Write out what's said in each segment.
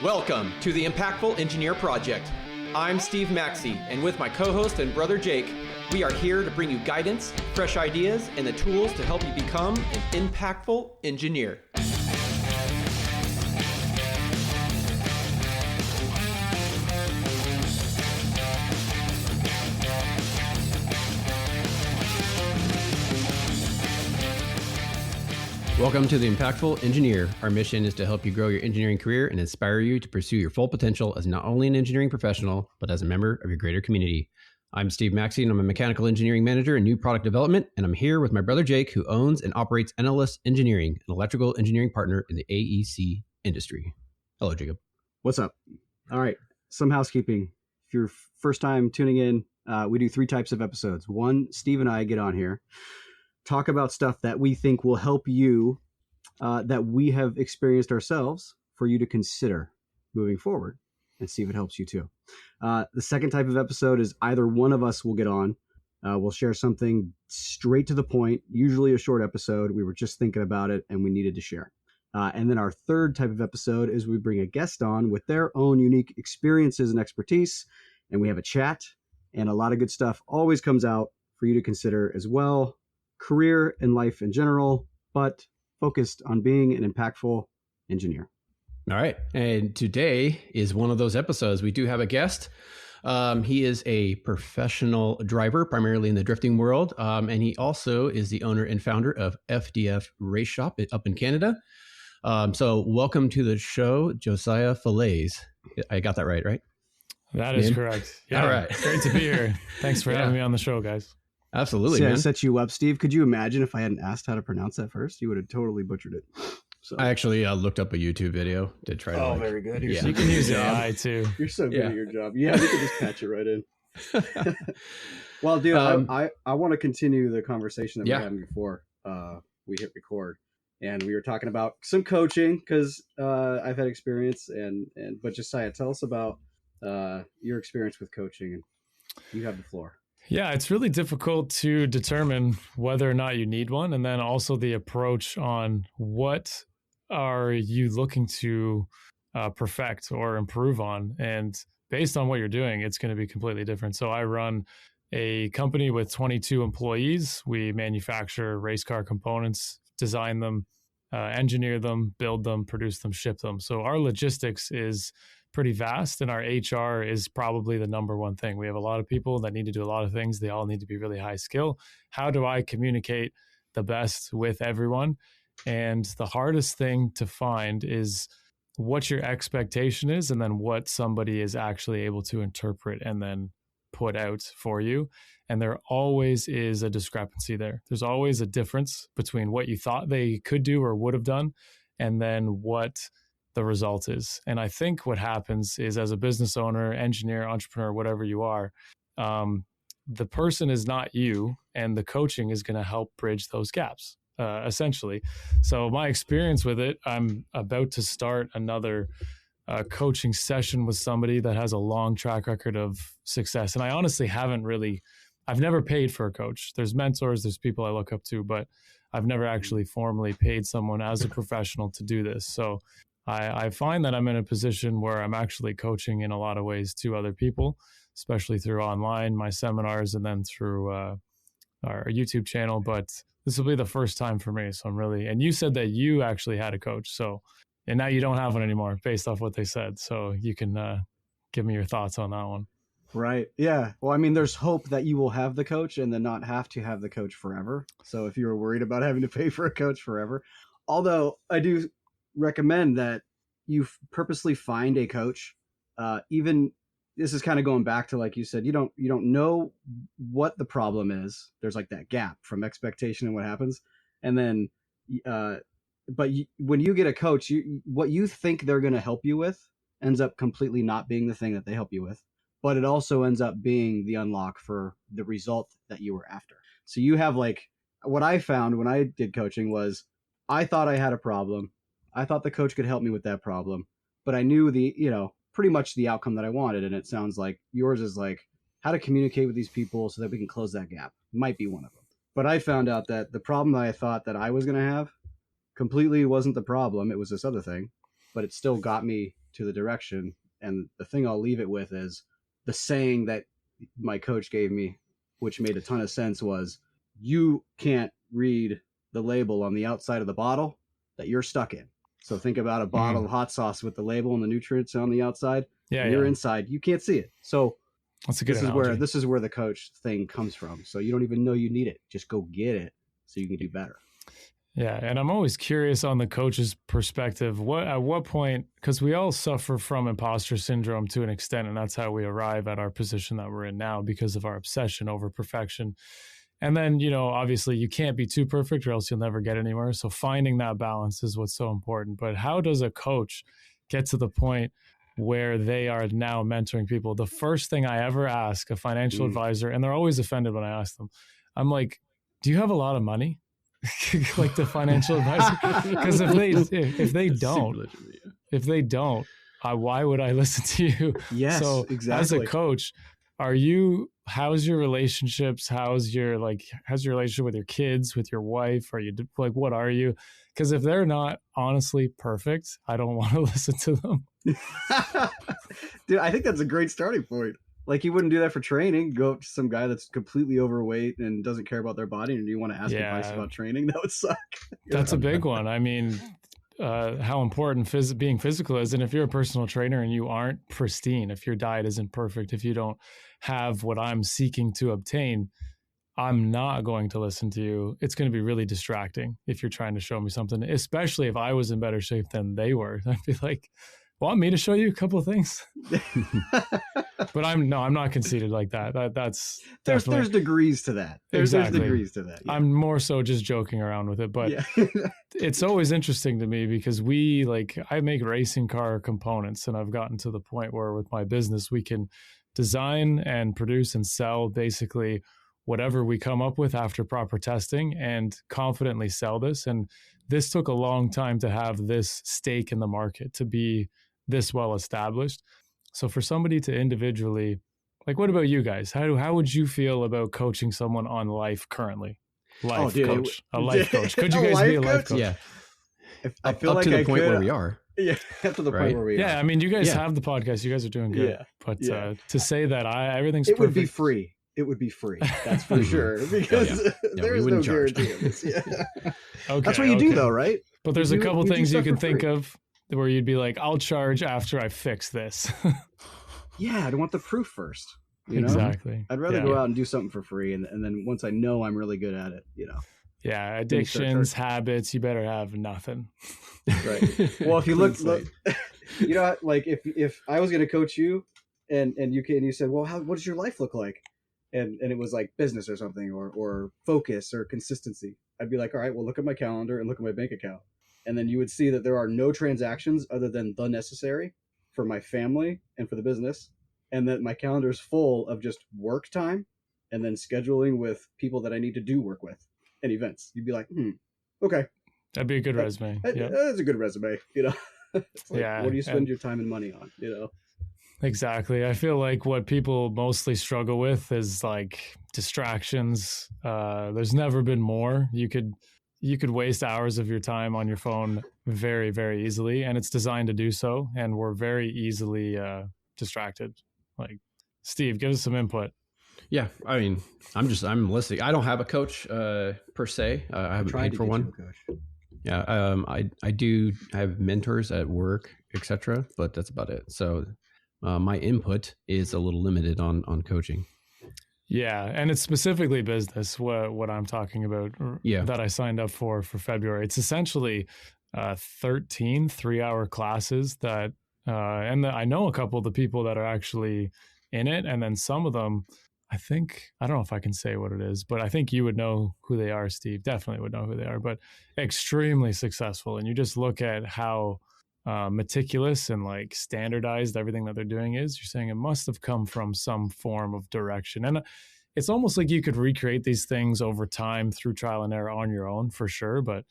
Welcome to the Impactful Engineer Project. I'm Steve Maxey, and with my co-host and brother Jake, we are here to bring you guidance, fresh ideas, and the tools to help you become an impactful engineer. Welcome to the Impactful Engineer. Our mission is to help you grow your engineering career and inspire you to pursue your full potential as not only an engineering professional, but as a member of your greater community. I'm Steve Maxey, and I'm a mechanical engineering manager in new product development, and I'm here with my brother Jake, who owns and operates NLS Engineering, an electrical engineering partner in the AEC industry. Hello, Jacob. What's up? All right, some housekeeping. If you're first time tuning in, we do 3 types of episodes. One, Steve and I get on here, talk about stuff that we think will help you, that we have experienced ourselves, for you to consider moving forward and see if it helps you too. The second type of episode is either one of us will get on. We'll share something straight to the point, usually a short episode. We were just thinking about it and we needed to share. And then our third type of episode is we bring a guest on with their own unique experiences and expertise, and we have a chat, and a lot of good stuff always comes out for you to consider as well. Career and life in general, but focused on being an impactful engineer. All right. And today is one of those episodes. We do have a guest. He is a professional driver, primarily in the drifting world. And he also is the owner and founder of FDF Race Shop up in Canada. So welcome to the show, Josiah Fallaise. I got that right? That is correct. Yeah. All right. Great to be here. Thanks for having me on the show, guys. Absolutely, See, man. I set you up, Steve. Could you imagine if I hadn't asked how to pronounce that first? You would have totally butchered it. So I actually looked up a YouTube video to try to. Very good. Yeah. You can use AI too. You're so good at your job. Yeah, we could just patch it right in. Well, dude, I want to continue the conversation that we were having before we hit record, and we were talking about some coaching because I've had experience, but Josiah, tell us about your experience with coaching, and you have the floor. Yeah, it's really difficult to determine whether or not you need one, and then also the approach on what are you looking to perfect or improve on. And based on what you're doing, it's going to be completely different. So I run a company with 22 employees. We manufacture race car components, design them, engineer them, build them, produce them, ship them. So our logistics is pretty vast, and our HR is probably the number one thing. We have a lot of people that need to do a lot of things. They all need to be really high skill. How do I communicate the best with everyone? And the hardest thing to find is what your expectation is, and then what somebody is actually able to interpret and then put out for you. And there always is a discrepancy there. There's always a difference between what you thought they could do or would have done, and then what the result is. And I think what happens is, as a business owner, engineer, entrepreneur, whatever you are, the person is not you, and the coaching is going to help bridge those gaps, essentially. So my experience with it, I'm about to start another coaching session with somebody that has a long track record of success. And I honestly I've never paid for a coach. There's mentors, there's people I look up to, but I've never actually formally paid someone as a professional to do this. So I find that I'm in a position where I'm actually coaching in a lot of ways to other people, especially through online, my seminars, and then through our YouTube channel. But this will be the first time for me. So and you said that you actually had a coach. And now you don't have one anymore based off what they said. So you can give me your thoughts on that one. Right. Yeah. Well, I mean, there's hope that you will have the coach and then not have to have the coach forever. So if you're worried about having to pay for a coach forever, although I do recommend that you purposely find a coach. Even this is kind of going back to, like you said, you don't know what the problem is. There's like that gap from expectation and what happens. And then, when you get a coach, what you think they're going to help you with ends up completely not being the thing that they help you with, but it also ends up being the unlock for the result that you were after. So you have, like, what I found when I did coaching was, I thought I had a problem. I thought the coach could help me with that problem, but I knew pretty much the outcome that I wanted. And it sounds like yours is like how to communicate with these people so that we can close that gap. Might be one of them. But I found out that the problem that I thought that I was going to have completely wasn't the problem. It was this other thing, but it still got me to the direction. And the thing I'll leave it with is the saying that my coach gave me, which made a ton of sense, was you can't read the label on the outside of the bottle that you're stuck in. So think about a bottle of hot sauce with the label and the nutrients on the outside. Yeah, and you're inside, you can't see it. So that's a good analogy. This is where the coach thing comes from. So you don't even know you need it. Just go get it so you can do better. Yeah, and I'm always curious on the coach's perspective. At what point, because we all suffer from imposter syndrome to an extent, and that's how we arrive at our position that we're in now because of our obsession over perfection. And then, obviously you can't be too perfect or else you'll never get anywhere. So finding that balance is what's so important. But how does a coach get to the point where they are now mentoring people? The first thing I ever ask a financial advisor, and they're always offended when I ask them, I'm like, do you have a lot of money? Like the financial advisor? Because if they don't, why would I listen to you? Yes, so exactly. As a coach, how's your relationships? How's your relationship with your kids, with your wife? Are you like, what are you? Because if they're not honestly perfect, I don't want to listen to them. Dude, I think that's a great starting point. Like, you wouldn't do that for training. Go up to some guy that's completely overweight and doesn't care about their body, and you want to ask advice about training? That would suck. That's a big one. I mean, how important being physical is. And if you're a personal trainer and you aren't pristine, if your diet isn't perfect, if you don't have what I'm seeking to obtain, I'm not going to listen to you. It's going to be really distracting if you're trying to show me something, especially if I was in better shape than they were. I'd be like, want me to show you a couple of things? But I'm not conceited like that. There's degrees to that. Exactly. There's degrees to that. Yeah. I'm more so just joking around with it, but it's always interesting to me because I make racing car components, and I've gotten to the point where with my business, we can design and produce and sell basically whatever we come up with after proper testing and confidently sell this. And this took a long time to have this stake in the market, to be this well established. So for somebody to individually, like, what about you guys? How would you feel about coaching someone on life currently? Life coach. Could you guys be a life coach? Yeah. I feel like to the point where we are. Yeah, up to the point where we are. Yeah, I mean, you guys have the podcast. You guys are doing good. Yeah. But to say that everything's perfect. Would be free. It would be free. That's for sure. Because there is no guarantee of this. Yeah. Okay, that's what you do, though, right? But there's a couple things you can think of where you'd be like, I'll charge after I fix this. Yeah, I'd want the proof first. You know? Exactly. I'd rather go out and do something for free, and then once I know I'm really good at it, Yeah, addictions, habits, you better have nothing. Right. Well, if you look, like if I was going to coach you, and you said, well, what does your life look like? And it was like business or something, or focus or consistency. I'd be like, all right, well, look at my calendar and look at my bank account. And then you would see that there are no transactions other than the necessary for my family and for the business. And that my calendar is full of just work time and then scheduling with people that I need to do work with and events. You'd be like, okay. That'd be a good resume. That's a good resume. It's like, yeah. What do you spend your time and money on? Exactly. I feel like what people mostly struggle with is like distractions. There's never been more. You could waste hours of your time on your phone very, very easily, and it's designed to do so. And we're very easily distracted. Like, Steve, give us some input. Yeah, I mean, I'm listening. I don't have a coach per se. I haven't paid for one. Yeah, I do have mentors at work, etc., but that's about it. So my input is a little limited on coaching. Yeah, and it's specifically business, what I'm talking about, that I signed up for February. It's essentially 13 3-hour classes that, and I know a couple of the people that are actually in it, and then some of them, I don't know if I can say what it is, but I think you would know who they are, Steve. Definitely would know who they are, but extremely successful. And you just look at how meticulous and like standardized everything that they're doing is. You're saying it must have come from some form of direction. And it's almost like you could recreate these things over time through trial and error on your own, for sure. But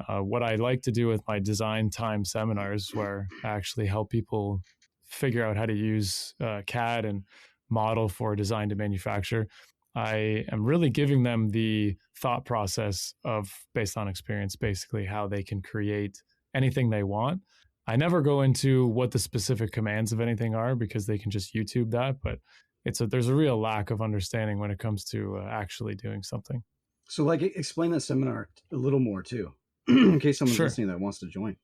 what I like to do with my design time seminars, where I actually help people figure out how to use CAD and model for design to manufacture, I am really giving them the thought process of, based on experience, basically how they can create anything they want. I never go into what the specific commands of anything are because they can just YouTube that, but there's a real lack of understanding when it comes to actually doing something. So like explain that seminar a little more too, in case someone's listening that wants to join.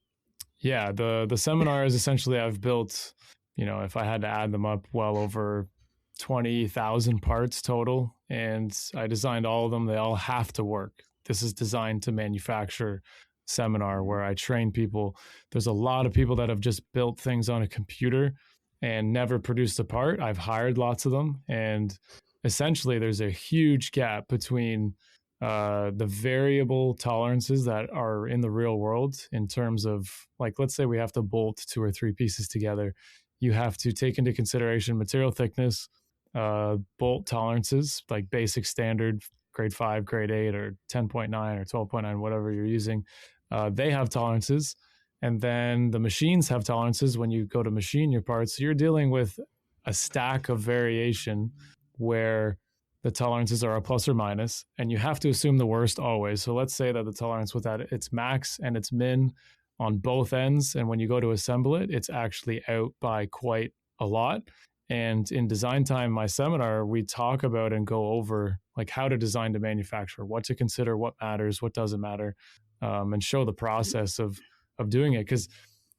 Yeah, the seminar is essentially, I've built, if I had to add them up, well over 20,000 parts total, and I designed all of them. They all have to work. This is designed to manufacture seminar where I train people. There's a lot of people that have just built things on a computer and never produced a part. I've hired lots of them, and essentially there's a huge gap between the variable tolerances that are in the real world in terms of, like, let's say we have to bolt 2 or 3 pieces together. You have to take into consideration material thickness, bolt tolerances, like basic standard grade 5, grade 8, or 10.9 or 12.9, whatever you're using. They have tolerances. And then the machines have tolerances when you go to machine your parts. So you're dealing with a stack of variation where the tolerances are a plus or minus, and you have to assume the worst always. So let's say that the tolerance with that, it's max and it's min on both ends. And when you go to assemble it, it's actually out by quite a lot. And in design time, my seminar, we talk about and go over like how to design to manufacture, what to consider, what matters, what doesn't matter, and show the process of doing it. Because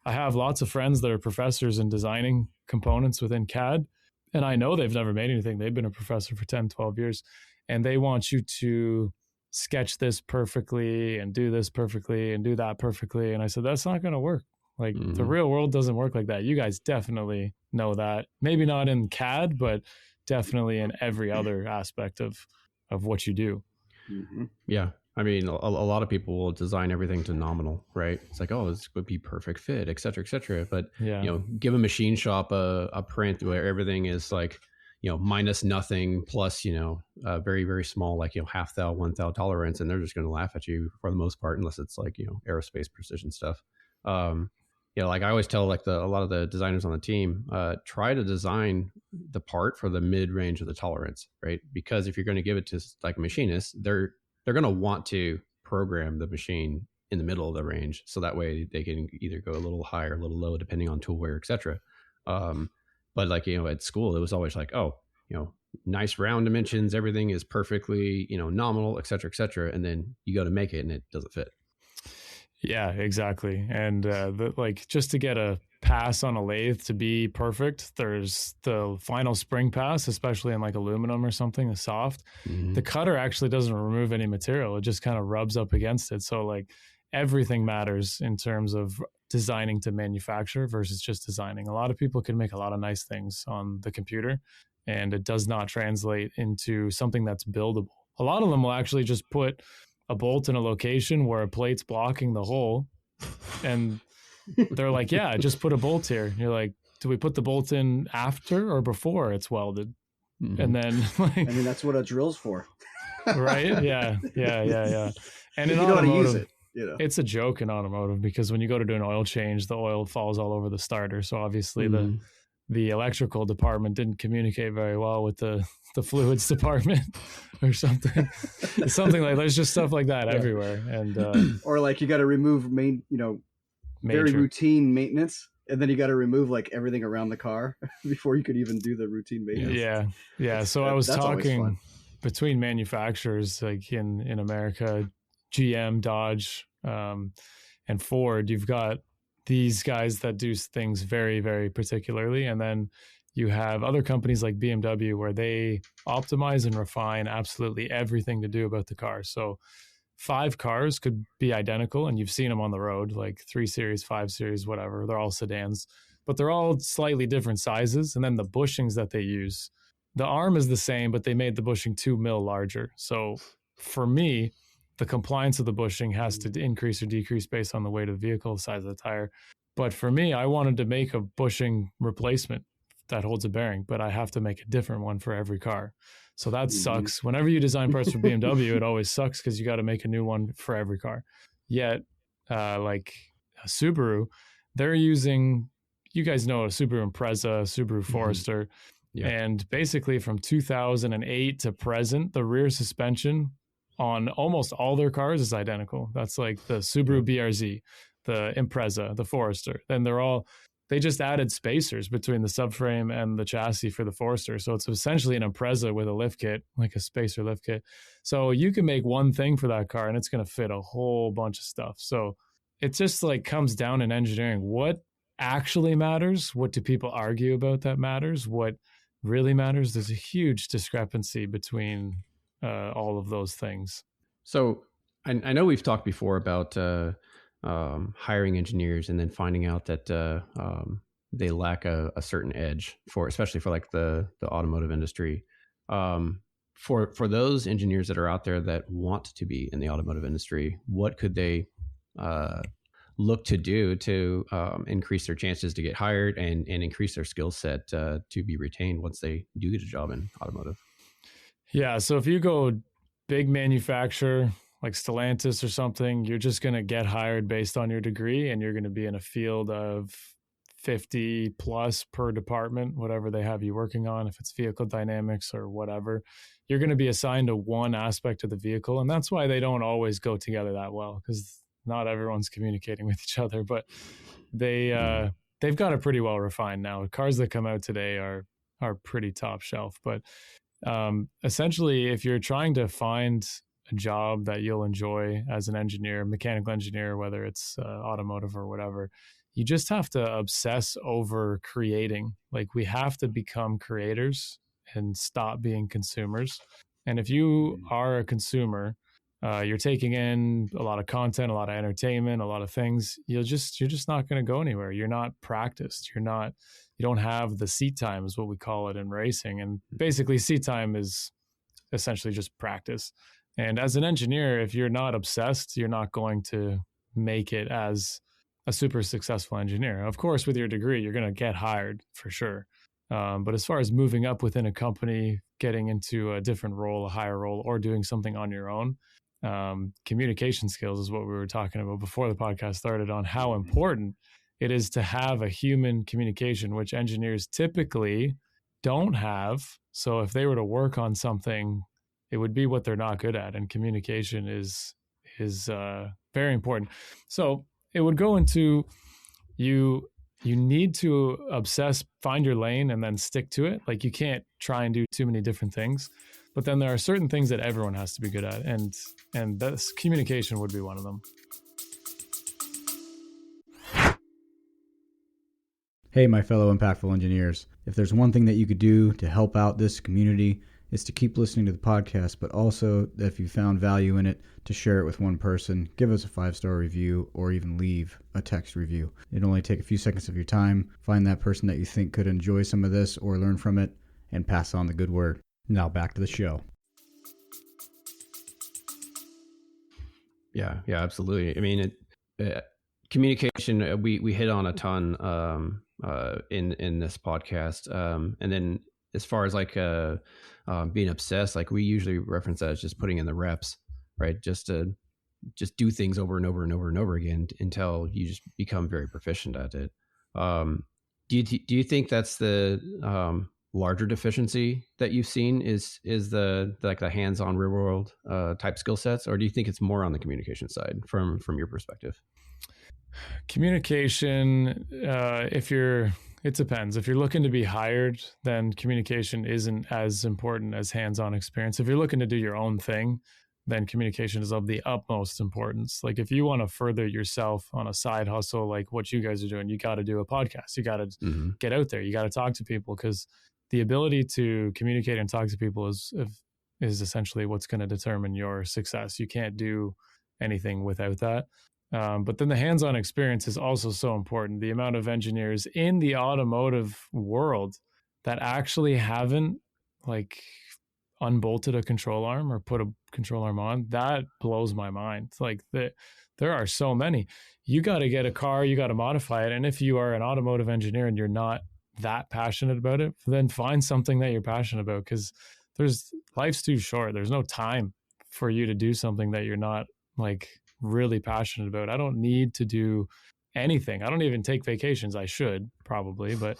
I have lots of friends that are professors in designing components within CAD, and I know they've never made anything. They've been a professor for 10, 12 years, and they want you to sketch this perfectly and do this perfectly and do that perfectly. And I said, that's not going to work. Like the real world doesn't work like that. You guys definitely know that. Maybe not in CAD, but definitely in every other aspect of what you do. Yeah. I mean, a lot of people will design everything to nominal, right? It's like, oh, this would be perfect fit, et cetera, et cetera. But, give a machine shop a print where everything is like, minus nothing plus, very, very small, like, half thou, 1 thou tolerance. And they're just going to laugh at you for the most part, unless it's like, aerospace precision stuff. Like I always tell like a lot of the designers on the team, try to design the part for the mid range of the tolerance, right? Because if you're going to give it to like a machinist, they're going to want to program the machine in the middle of the range. So that way they can either go a little high or a little low, depending on tool wear, et cetera. But like, at school, it was always like, oh, nice round dimensions, everything is perfectly, nominal, et cetera, et cetera. And then you go to make it and it doesn't fit. Yeah, exactly. And like just to get a pass on a lathe to be perfect, there's the final spring pass, especially in like aluminum or something, the soft. The cutter actually doesn't remove any material. It just kind of rubs up against it. So like everything matters in terms of designing to manufacture versus just designing. A lot of people can make a lot of nice things on the computer, and it does not translate into something that's buildable. A lot of them will actually just put a bolt in a location where a plate's blocking the hole, and they're like, yeah, just put a bolt here. And you're like, do we put the bolt in after or before it's welded? And then like, I mean, that's what a drill's for. Right? Yeah. And in you know how to use automotive, it, it's a joke in automotive because when you go to do an oil change, the oil falls all over the starter. So obviously the electrical department didn't communicate very well with the fluids department or something like there's just stuff like that everywhere. And or like you got to remove very routine maintenance, and then you got to remove like everything around the car before you could even do the routine maintenance. Yeah. So I was talking between manufacturers, like in America, GM, Dodge, and Ford. You've got these guys that do things very, very particularly. And then you have other companies like BMW where they optimize and refine absolutely everything to do about the car. So 5 cars could be identical, and you've seen them on the road, like 3 Series, 5 Series, whatever. They're all sedans, but they're all slightly different sizes. And then the bushings that they use, the arm is the same, but they made the bushing 2 mil larger. So for me, the compliance of the bushing has to increase or decrease based on the weight of the vehicle, the size of the tire. But for me, I wanted to make a bushing replacement that holds a bearing, but I have to make a different one for every car. So that sucks. Whenever you design parts for BMW, it always sucks because you got to make a new one for every car. Yet, like a Subaru, they're using, you guys know a Subaru Impreza, Subaru Forester. And basically from 2008 to present, the rear suspension on almost all their cars is identical. That's like the Subaru BRZ. the Impreza, the Forester. And they just added spacers between the subframe and the chassis for the Forester. So it's essentially an Impreza with a lift kit, like a spacer lift kit. So you can make one thing for that car and it's going to fit a whole bunch of stuff. So it just like comes down in engineering. What actually matters? What do people argue about that matters? What really matters? There's a huge discrepancy between all of those things. So I know we've talked before about hiring engineers and then finding out that they lack a certain edge especially for like the automotive industry. For those engineers that are out there that want to be in the automotive industry, what could they look to do to increase their chances to get hired and increase their skill set to be retained once they do get a job in automotive? Yeah. So if you go big manufacturer like Stellantis or something, you're just going to get hired based on your degree, and you're going to be in a field of 50 plus per department, whatever they have you working on. If it's vehicle dynamics or whatever, you're going to be assigned to one aspect of the vehicle. And that's why they don't always go together that well, because not everyone's communicating with each other, but they've got it pretty well refined now. Cars that come out today are pretty top shelf. But essentially, if you're trying to find a job that you'll enjoy as an engineer, mechanical engineer, whether it's automotive or whatever, you just have to obsess over creating. Like, we have to become creators and stop being consumers. And if you are a consumer, you're taking in a lot of content, a lot of entertainment, a lot of things. You're just not going to go anywhere. You're not practiced. You don't have the seat time, is what we call it in racing. And basically, seat time is essentially just practice. And as an engineer, if you're not obsessed, you're not going to make it as a super successful engineer. Of course, with your degree, you're going to get hired for sure. But as far as moving up within a company, getting into a different role, a higher role, or doing something on your own, communication skills is what we were talking about before the podcast started, on how important it is to have a human communication, which engineers typically don't have. So if they were to work on something, it would be what they're not good at, and communication is very important. So it would go into you need to obsess, find your lane, and then stick to it. Like, you can't try and do too many different things. But then there are certain things that everyone has to be good at, and that's communication would be one of them. Hey, my fellow impactful engineers. If there's one thing that you could do to help out this community, it's to keep listening to the podcast, but also that if you found value in it, to share it with one person, give us a 5-star review, or even leave a text review. It'll only take a few seconds of your time. Find that person that you think could enjoy some of this or learn from it, and pass on the good word. Now back to the show. Yeah, absolutely. I mean, communication, we hit on a ton in this podcast, and then as far as like being obsessed, like we usually reference that as just putting in the reps, right? Just do things over and over and over and over again until you just become very proficient at it. Do you think that's the larger deficiency that you've seen is the hands-on real world type skill sets, or do you think it's more on the communication side from your perspective? Communication, it depends. If you're looking to be hired, then communication isn't as important as hands-on experience. If you're looking to do your own thing, then communication is of the utmost importance. Like, if you want to further yourself on a side hustle, like what you guys are doing, you got to do a podcast. You got to get out there. You got to talk to people, because the ability to communicate and talk to people is essentially what's going to determine your success. You can't do anything without that. But then the hands-on experience is also so important. The amount of engineers in the automotive world that actually haven't like unbolted a control arm or put a control arm on, that blows my mind. Like, there are so many. You got to get a car, you got to modify it. And if you are an automotive engineer and you're not that passionate about it, then find something that you're passionate about, because life's too short. There's no time for you to do something that you're not like really passionate about. I don't need to do anything. I don't even take vacations. I should probably, but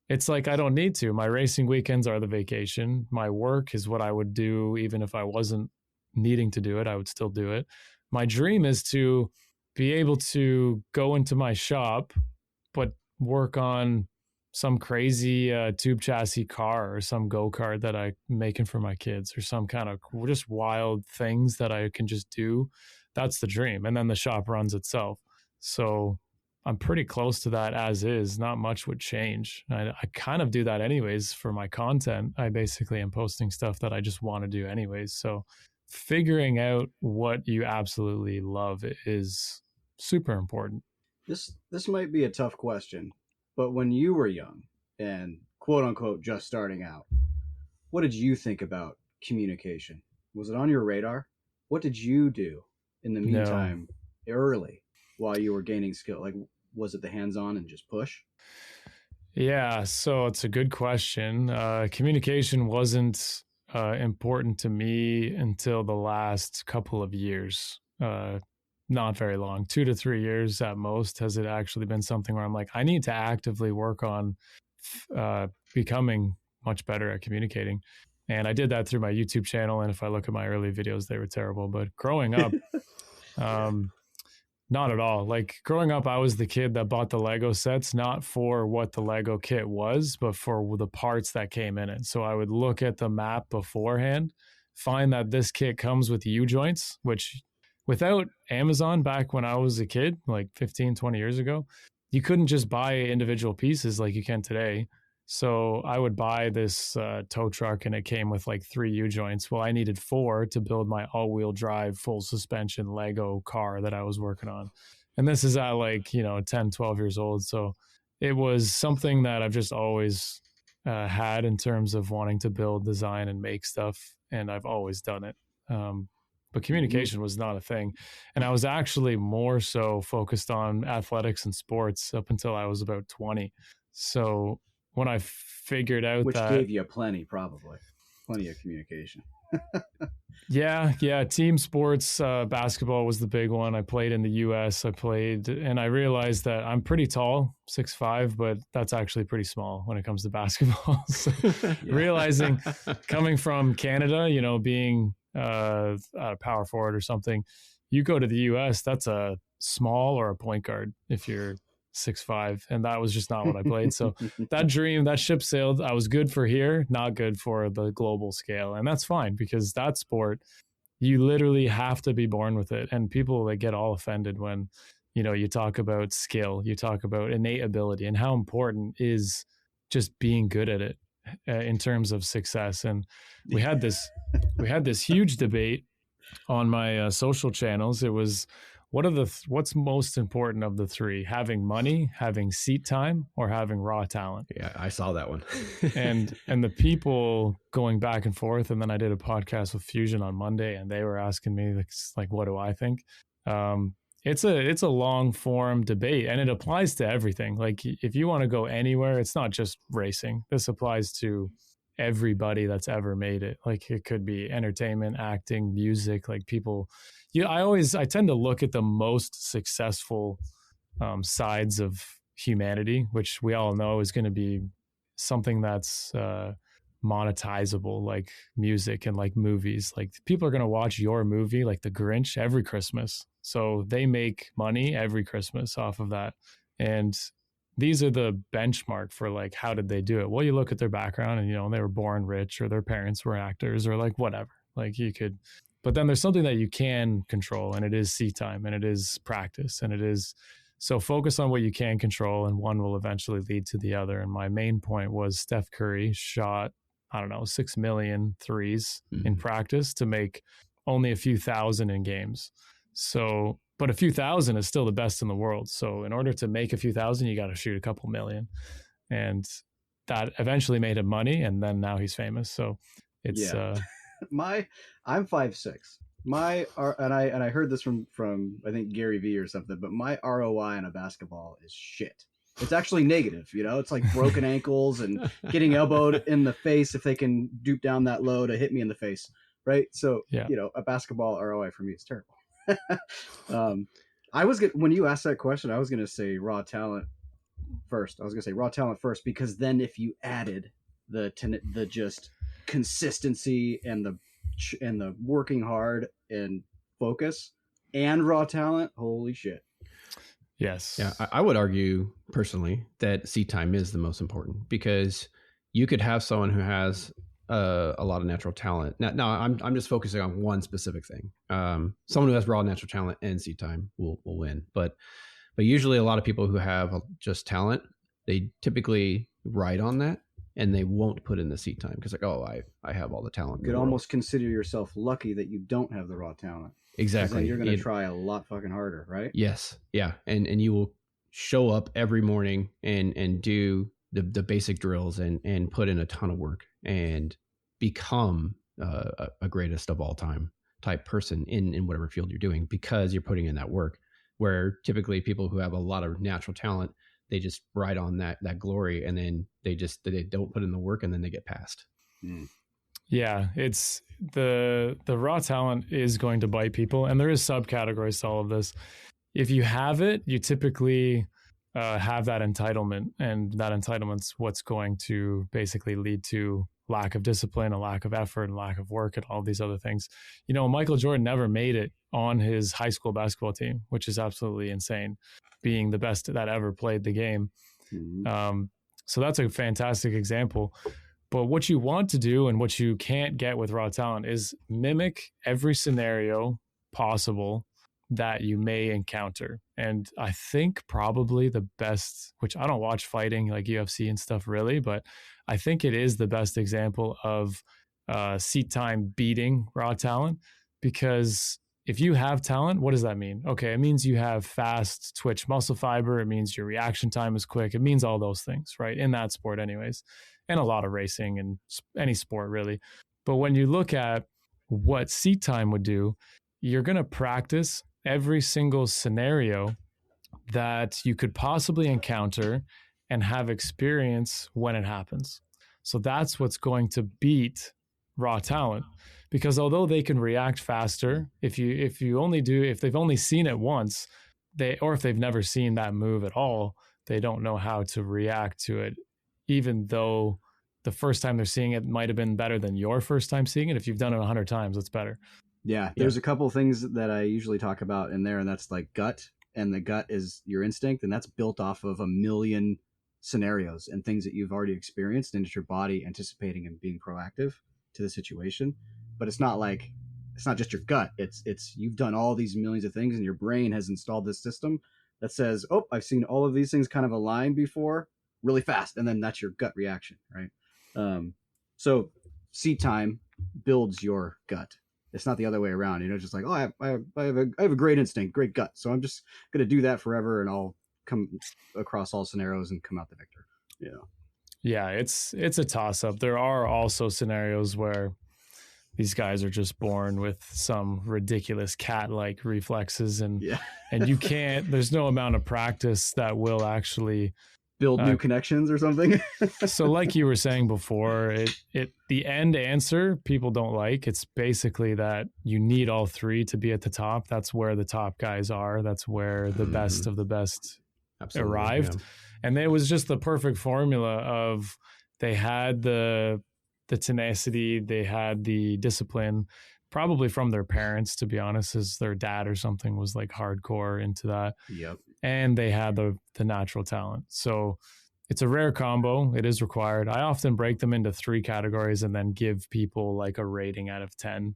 it's like, I don't need to. My racing weekends are the vacation. My work is what I would do even if I wasn't needing to do it. I would still do it. My dream is to be able to go into my shop, but work on some crazy tube chassis car or some go-kart that I'm making for my kids, or some kind of just wild things that I can just do. That's the dream. And then the shop runs itself. So I'm pretty close to that as is. Not much would change. I kind of do that anyways for my content. I basically am posting stuff that I just want to do anyways. So figuring out what you absolutely love is super important. This might be a tough question, but when you were young and quote unquote just starting out, what did you think about communication? Was it on your radar? What did you do in the meantime early while you were gaining skill? Like, was it the hands-on and just push? Yeah, so it's a good question. Communication wasn't important to me until the last couple of years. Not very long, 2 to 3 years at most, has it actually been something where I'm like, I need to actively work on becoming much better at communicating. And I did that through my YouTube channel. And if I look at my early videos, they were terrible. But growing up, not at all. Like growing up, I was the kid that bought the Lego sets, not for what the Lego kit was, but for the parts that came in it. So I would look at the map beforehand, find that this kit comes with U-joints, which without Amazon back when I was a kid, like 15, 20 years ago, you couldn't just buy individual pieces like you can today. So I would buy this tow truck and it came with like 3 U-joints. Well, I needed 4 to build my all-wheel drive, full suspension Lego car that I was working on. And this is at like, 10, 12 years old. So it was something that I've just always had in terms of wanting to build, design, and make stuff. And I've always done it. But communication was not a thing. And I was actually more so focused on athletics and sports up until I was about 20. So when I figured out which that... gave you plenty of communication. Yeah. Team sports, basketball was the big one. I played in the US. And I realized that I'm pretty tall, 6'5", but that's actually pretty small when it comes to basketball. So realizing coming from Canada, being a power forward or something, you go to the US, that's a small or a point guard if you're 6'5", and that was just not what I played. So that ship sailed. I was good for here, not good for the global scale. And that's fine, because that sport, you literally have to be born with it. And people, they get all offended when, you talk about skill, you talk about innate ability, and how important is just being good at it in terms of success. And we had this huge debate on my social channels. It was, what's most important of the 3? Having money, having seat time, or having raw talent? Yeah, I saw that one. and the people going back and forth. And then I did a podcast with Fusion on Monday, and they were asking me like, what do I think? It's a long form debate, and it applies to everything. Like if you want to go anywhere, it's not just racing. This applies to everybody that's ever made it. Like it could be entertainment, acting, music, like people. I tend to look at the most successful sides of humanity, which we all know is going to be something that's monetizable, like music and like movies. Like people are going to watch your movie, like The Grinch, every Christmas. So they make money every Christmas off of that. And these are the benchmark for like, how did they do it? Well, you look at their background and, they were born rich, or their parents were actors, or like whatever. Like you could... But then there's something that you can control, and it is seat time, and it is practice, and it is... So focus on what you can control, and one will eventually lead to the other. And my main point was Steph Curry shot, 6 million threes in practice to make only a few thousand in games. So, but a few thousand is still the best in the world. So in order to make a few thousand, you got to shoot a couple million. And that eventually made him money, and then now he's famous. So it's... I'm 5'6". And I heard this from I think Gary Vee or something, but my ROI on a basketball is shit. It's actually negative, it's like broken ankles and getting elbowed in the face if they can dupe down that low to hit me in the face, right? So a basketball ROI for me is terrible. When you asked that question, I was gonna say raw talent first. Because then if you added the just consistency and the working hard and focus and raw talent, holy shit, Yes. Yeah, I would argue personally that seat time is the most important, because you could have someone who has a lot of natural talent. Now I'm just focusing on one specific thing. Someone who has raw natural talent and seat time will win. But usually a lot of people who have just talent, they typically ride on that and they won't put in the seat time because, like, oh, I have all the talent. You could almost consider yourself lucky that you don't have the raw talent. Exactly. Then you're going to try a lot fucking harder, right? Yes. Yeah. And you will show up every morning and do the basic drills and put in a ton of work and become a greatest of all time type person in whatever field you're doing, because you're putting in that work. Where typically people who have a lot of natural talent, they just ride on that glory, and then they don't put in the work, and then they get passed. Yeah, it's the raw talent is going to bite people, and there is subcategories to all of this. If you have it, you typically have that entitlement, and that entitlement's what's going to basically lead to lack of discipline, a lack of effort, and lack of work, and all these other things. You know, Michael Jordan never made it on his high school basketball team, which is absolutely insane, being the best that ever played the game. So that's a fantastic example. But what you want to do and what you can't get with raw talent is mimic every scenario possible that you may encounter. And I think probably the best, which I don't watch fighting like UFC and stuff really, but I think it is the best example of seat time beating raw talent. Because if you have talent, what does that mean? Okay, it means you have fast twitch muscle fiber. It means your reaction time is quick. It means all those things, right? In that sport anyways, and a lot of racing and any sport really. But when you look at what seat time would do, you're going to practice every single scenario that you could possibly encounter and have experience when it happens. So that's what's going to beat raw talent, because although they can react faster, if they've only seen it once, or if they've never seen that move at all, they don't know how to react to it, even though the first time they're seeing it might have been better than your first time seeing it. If you've done it 100 times, it's better. Yeah, there's a couple of things that I usually talk about in there, and that's like gut, and the gut is your instinct, and that's built off of a million scenarios and things that you've already experienced, and it's your body anticipating and being proactive to the situation. But it's not just your gut. It's you've done all these millions of things, and your brain has installed this system that says, oh, I've seen all of these things kind of align before really fast, and then that's your gut reaction, right? So seat time builds your gut. It's not the other way around, just like, oh, I have a great instinct, great gut. So I'm just going to do that forever, and I'll come across all scenarios and come out the victor. Yeah, it's a toss up. There are also scenarios where these guys are just born with some ridiculous cat-like reflexes, and you can't, there's no amount of practice that will actually build new connections or something. So like you were saying before, the end answer people don't like. It's basically that you need all three to be at the top. That's where the top guys are. That's where the best of the best arrived. Yeah. And it was just the perfect formula of they had the tenacity, they had the discipline, probably from their parents, to be honest, as their dad or something was like hardcore into that. Yep. And they had the natural talent. So it's a rare combo. It is required. I often break them into 3 categories and then give people like a rating out of 10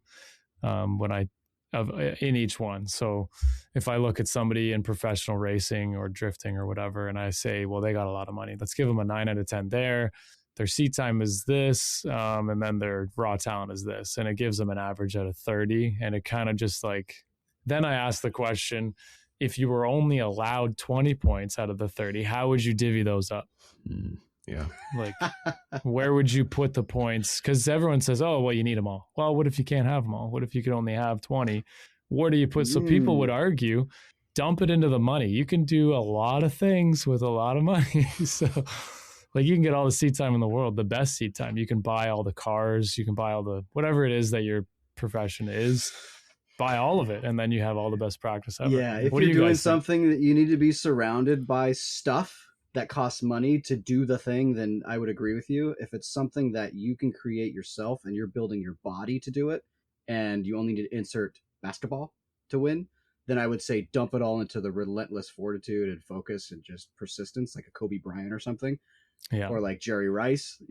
in each one. So if I look at somebody in professional racing or drifting or whatever, and I say, well, they got a lot of money, let's give them a 9 out of 10 there. Their seat time is this, and then their raw talent is this. And it gives them an average out of 30. And it kind of just like, then I ask the question, if you were only allowed 20 points out of the 30, how would you divvy those up? Yeah. Like, where would you put the points? Because everyone says, oh, well, you need them all. Well, what if you can't have them all? What if you could only have 20? Where do you put? So people would argue, dump it into the money. You can do a lot of things with a lot of money. So like you can get all the seat time in the world, the best seat time. You can buy all the cars. You can buy all the, whatever it is that your profession is. Buy all of it, and then you have all the best practice ever. Yeah, if you're doing something that you need to be surrounded by stuff that costs money to do the thing, then I would agree with you. If it's something that you can create yourself and you're building your body to do it, and you only need to insert basketball to win, then I would say dump it all into the relentless fortitude and focus and just persistence, like a Kobe Bryant or something, Yeah. or like Jerry Rice.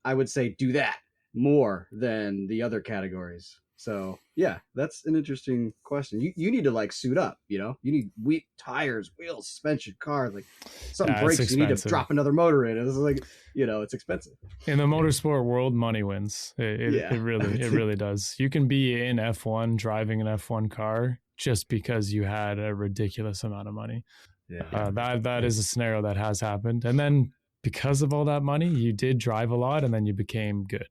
I would say do that more than the other categories. So yeah, that's an interesting question. You need to like suit up, you need tires, wheels, suspension, car, like something breaks, you need to drop another motor in. It's like, it's expensive. In the motorsport world, money wins. It really does. You can be in F1 driving an F1 car just because you had a ridiculous amount of money. Yeah. That is a scenario that has happened. And then because of all that money, you did drive a lot and then you became good.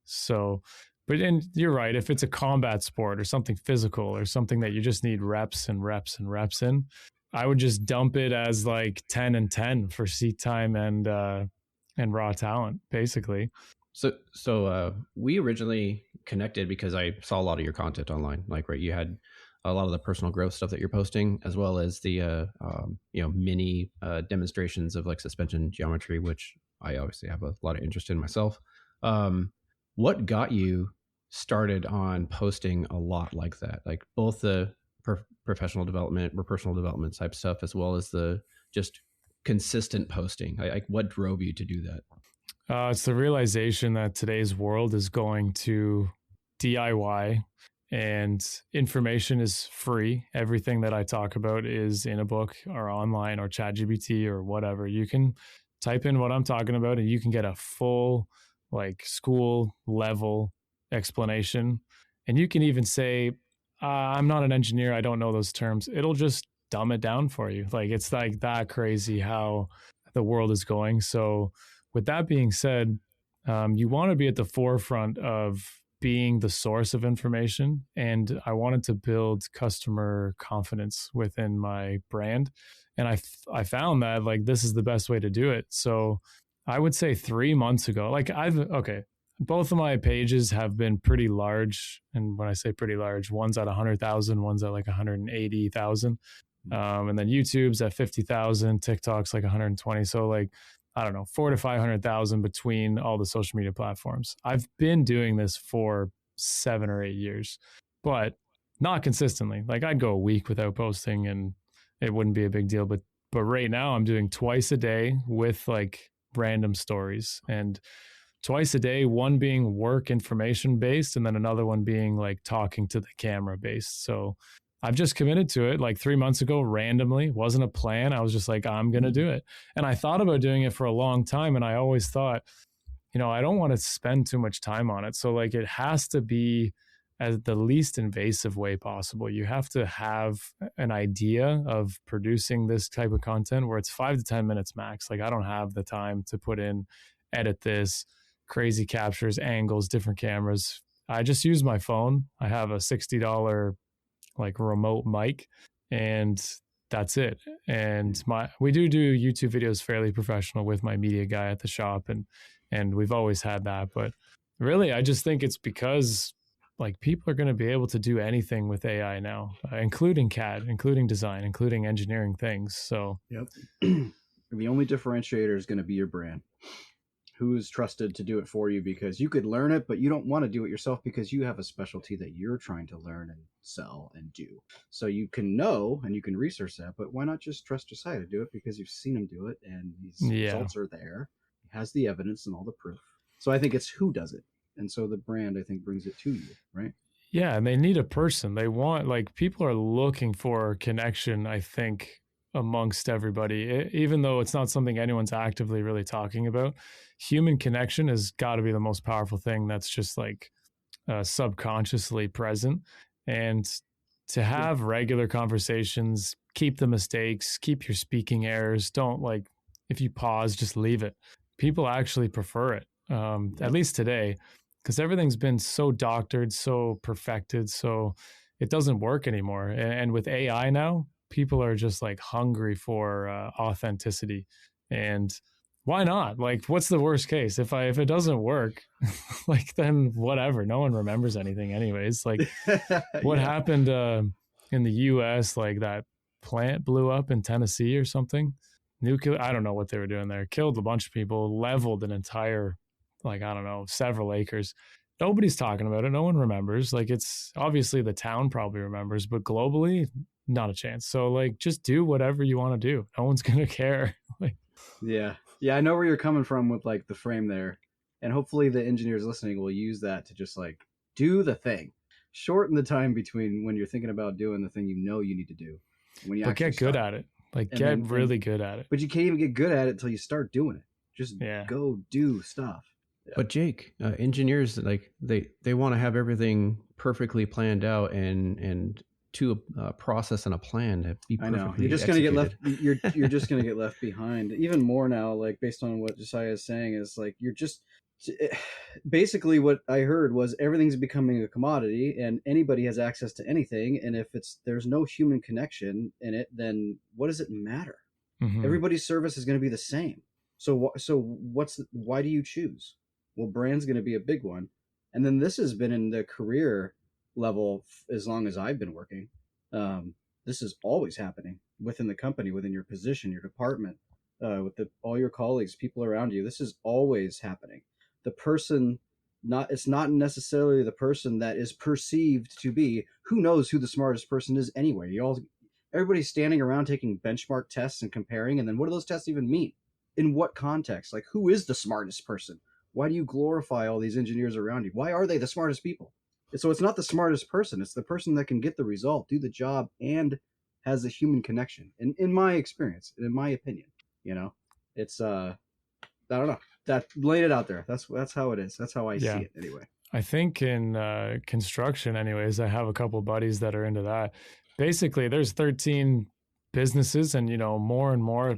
So, and you're right. If it's a combat sport or something physical or something that you just need reps and reps and reps in, I would just dump it as like 10 and 10 for seat time and raw talent, basically. So we originally connected because I saw a lot of your content online. Like, right, you had a lot of the personal growth stuff that you're posting, as well as the mini demonstrations of like suspension geometry, which I obviously have a lot of interest in myself. What got you started on posting a lot like that, like both the professional development or personal development type stuff, as well as the just consistent posting? Like, what drove you to do that? It's the realization that today's world is going to DIY and information is free. Everything that I talk about is in a book or online or ChatGPT or whatever. You can type in what I'm talking about and you can get a full like school level explanation. And you can even say, I'm not an engineer. I don't know those terms. It'll just dumb it down for you. Like, it's like that crazy how the world is going. So with that being said, you want to be at the forefront of being the source of information. And I wanted to build customer confidence within my brand. And I found that like, this is the best way to do it. So I would say 3 months ago, like both of my pages have been pretty large. And when I say pretty large, one's at 100,000, one's at like 180,000. And then YouTube's at 50,000, TikTok's like 120. So like, I don't know, 400,000 to 500,000 between all the social media platforms. I've been doing this for 7 or 8 years, but not consistently. Like, I'd go a week without posting and it wouldn't be a big deal. But right now I'm doing twice a day with like random stories, and twice a day, one being work information based and then another one being like talking to the camera based. So I've just committed to it like 3 months ago, randomly. Wasn't a plan. I was just like, I'm going to do it. And I thought about doing it for a long time. And I always thought, I don't want to spend too much time on it. So like, it has to be as the least invasive way possible. You have to have an idea of producing this type of content where it's 5 to 10 minutes max. Like, I don't have the time to put in, edit this, crazy captures, angles, different cameras. I just use my phone. I have a $60 like remote mic, and that's it. And we do YouTube videos fairly professional with my media guy at the shop, and we've always had that. But really, I just think it's because like people are going to be able to do anything with AI now, including CAD, including design, including engineering things. So yep. The only differentiator is going to be your brand. Who's trusted to do it for you, because you could learn it, but you don't want to do it yourself because you have a specialty that you're trying to learn and sell and do. So you can know and you can research that, but why not just trust Josiah to do it because you've seen him do it and his results are there. He has the evidence and all the proof. So I think it's who does it. And so the brand, I think, brings it to you, right? Yeah. And they need a person. They want, like, people are looking for connection, I think, amongst everybody, even though it's not something anyone's actively really talking about. Human connection has got to be the most powerful thing that's just like subconsciously present. And to have regular conversations, keep the mistakes, keep your speaking errors. Don't, like, if you pause, just leave it. People actually prefer it, at least today, because everything's been so doctored, so perfected, so it doesn't work anymore. And with AI now, people are just like hungry for authenticity. And why not? Like, what's the worst case? If it doesn't work, like, then whatever. No one remembers anything anyways. Like, what happened in the US, like that plant blew up in Tennessee or something. Nuclear, I don't know what they were doing there. Killed a bunch of people, leveled an entire, like, I don't know, several acres. nobody's talking about it. No one remembers. Like, it's obviously the town probably remembers, but globally, not a chance. So like, just do whatever you want to do. No one's going to care. Like, Yeah. Yeah. I know where you're coming from with like the frame there. And hopefully the engineers listening will use that to just like do the thing. Shorten the time between when you're thinking about doing the thing you know you need to do. When you but get good at it. Like, get really good at it. But you can't even get good at it until you start doing it. Just Yeah. go do stuff. Yeah. But Jake, engineers, like they want to have everything perfectly planned out and to a process and a plan to be perfectly I know you're just going to get left. You're just going to get left behind even more now. Like based on what Josiah is saying is like you're just basically what I heard was everything's becoming a commodity and anybody has access to anything. And if there's no human connection in it, then what does it matter? Mhm. Everybody's service is going to be the same. So why do you choose? Well, brand's going to be a big one. And then this has been in the career level as long as I've been working. This is always happening within the company, within your position, your department, with all your colleagues, people around you. This is always happening. The person, it's not necessarily the person that is perceived to be. Who knows who the smartest person is anyway? Everybody's standing around taking benchmark tests and comparing, and then what do those tests even mean? In what context? Like, who is the smartest person? Why do you glorify all these engineers around you? Why are they the smartest people? So it's not the smartest person. It's the person that can get the result, do the job, and has a human connection. And in my experience, in my opinion, it's I don't know. That laid it out there. That's how it is. That's how I see it anyway. I think in construction, anyways, I have a couple of buddies that are into that. Basically, there's 13 businesses, and more and more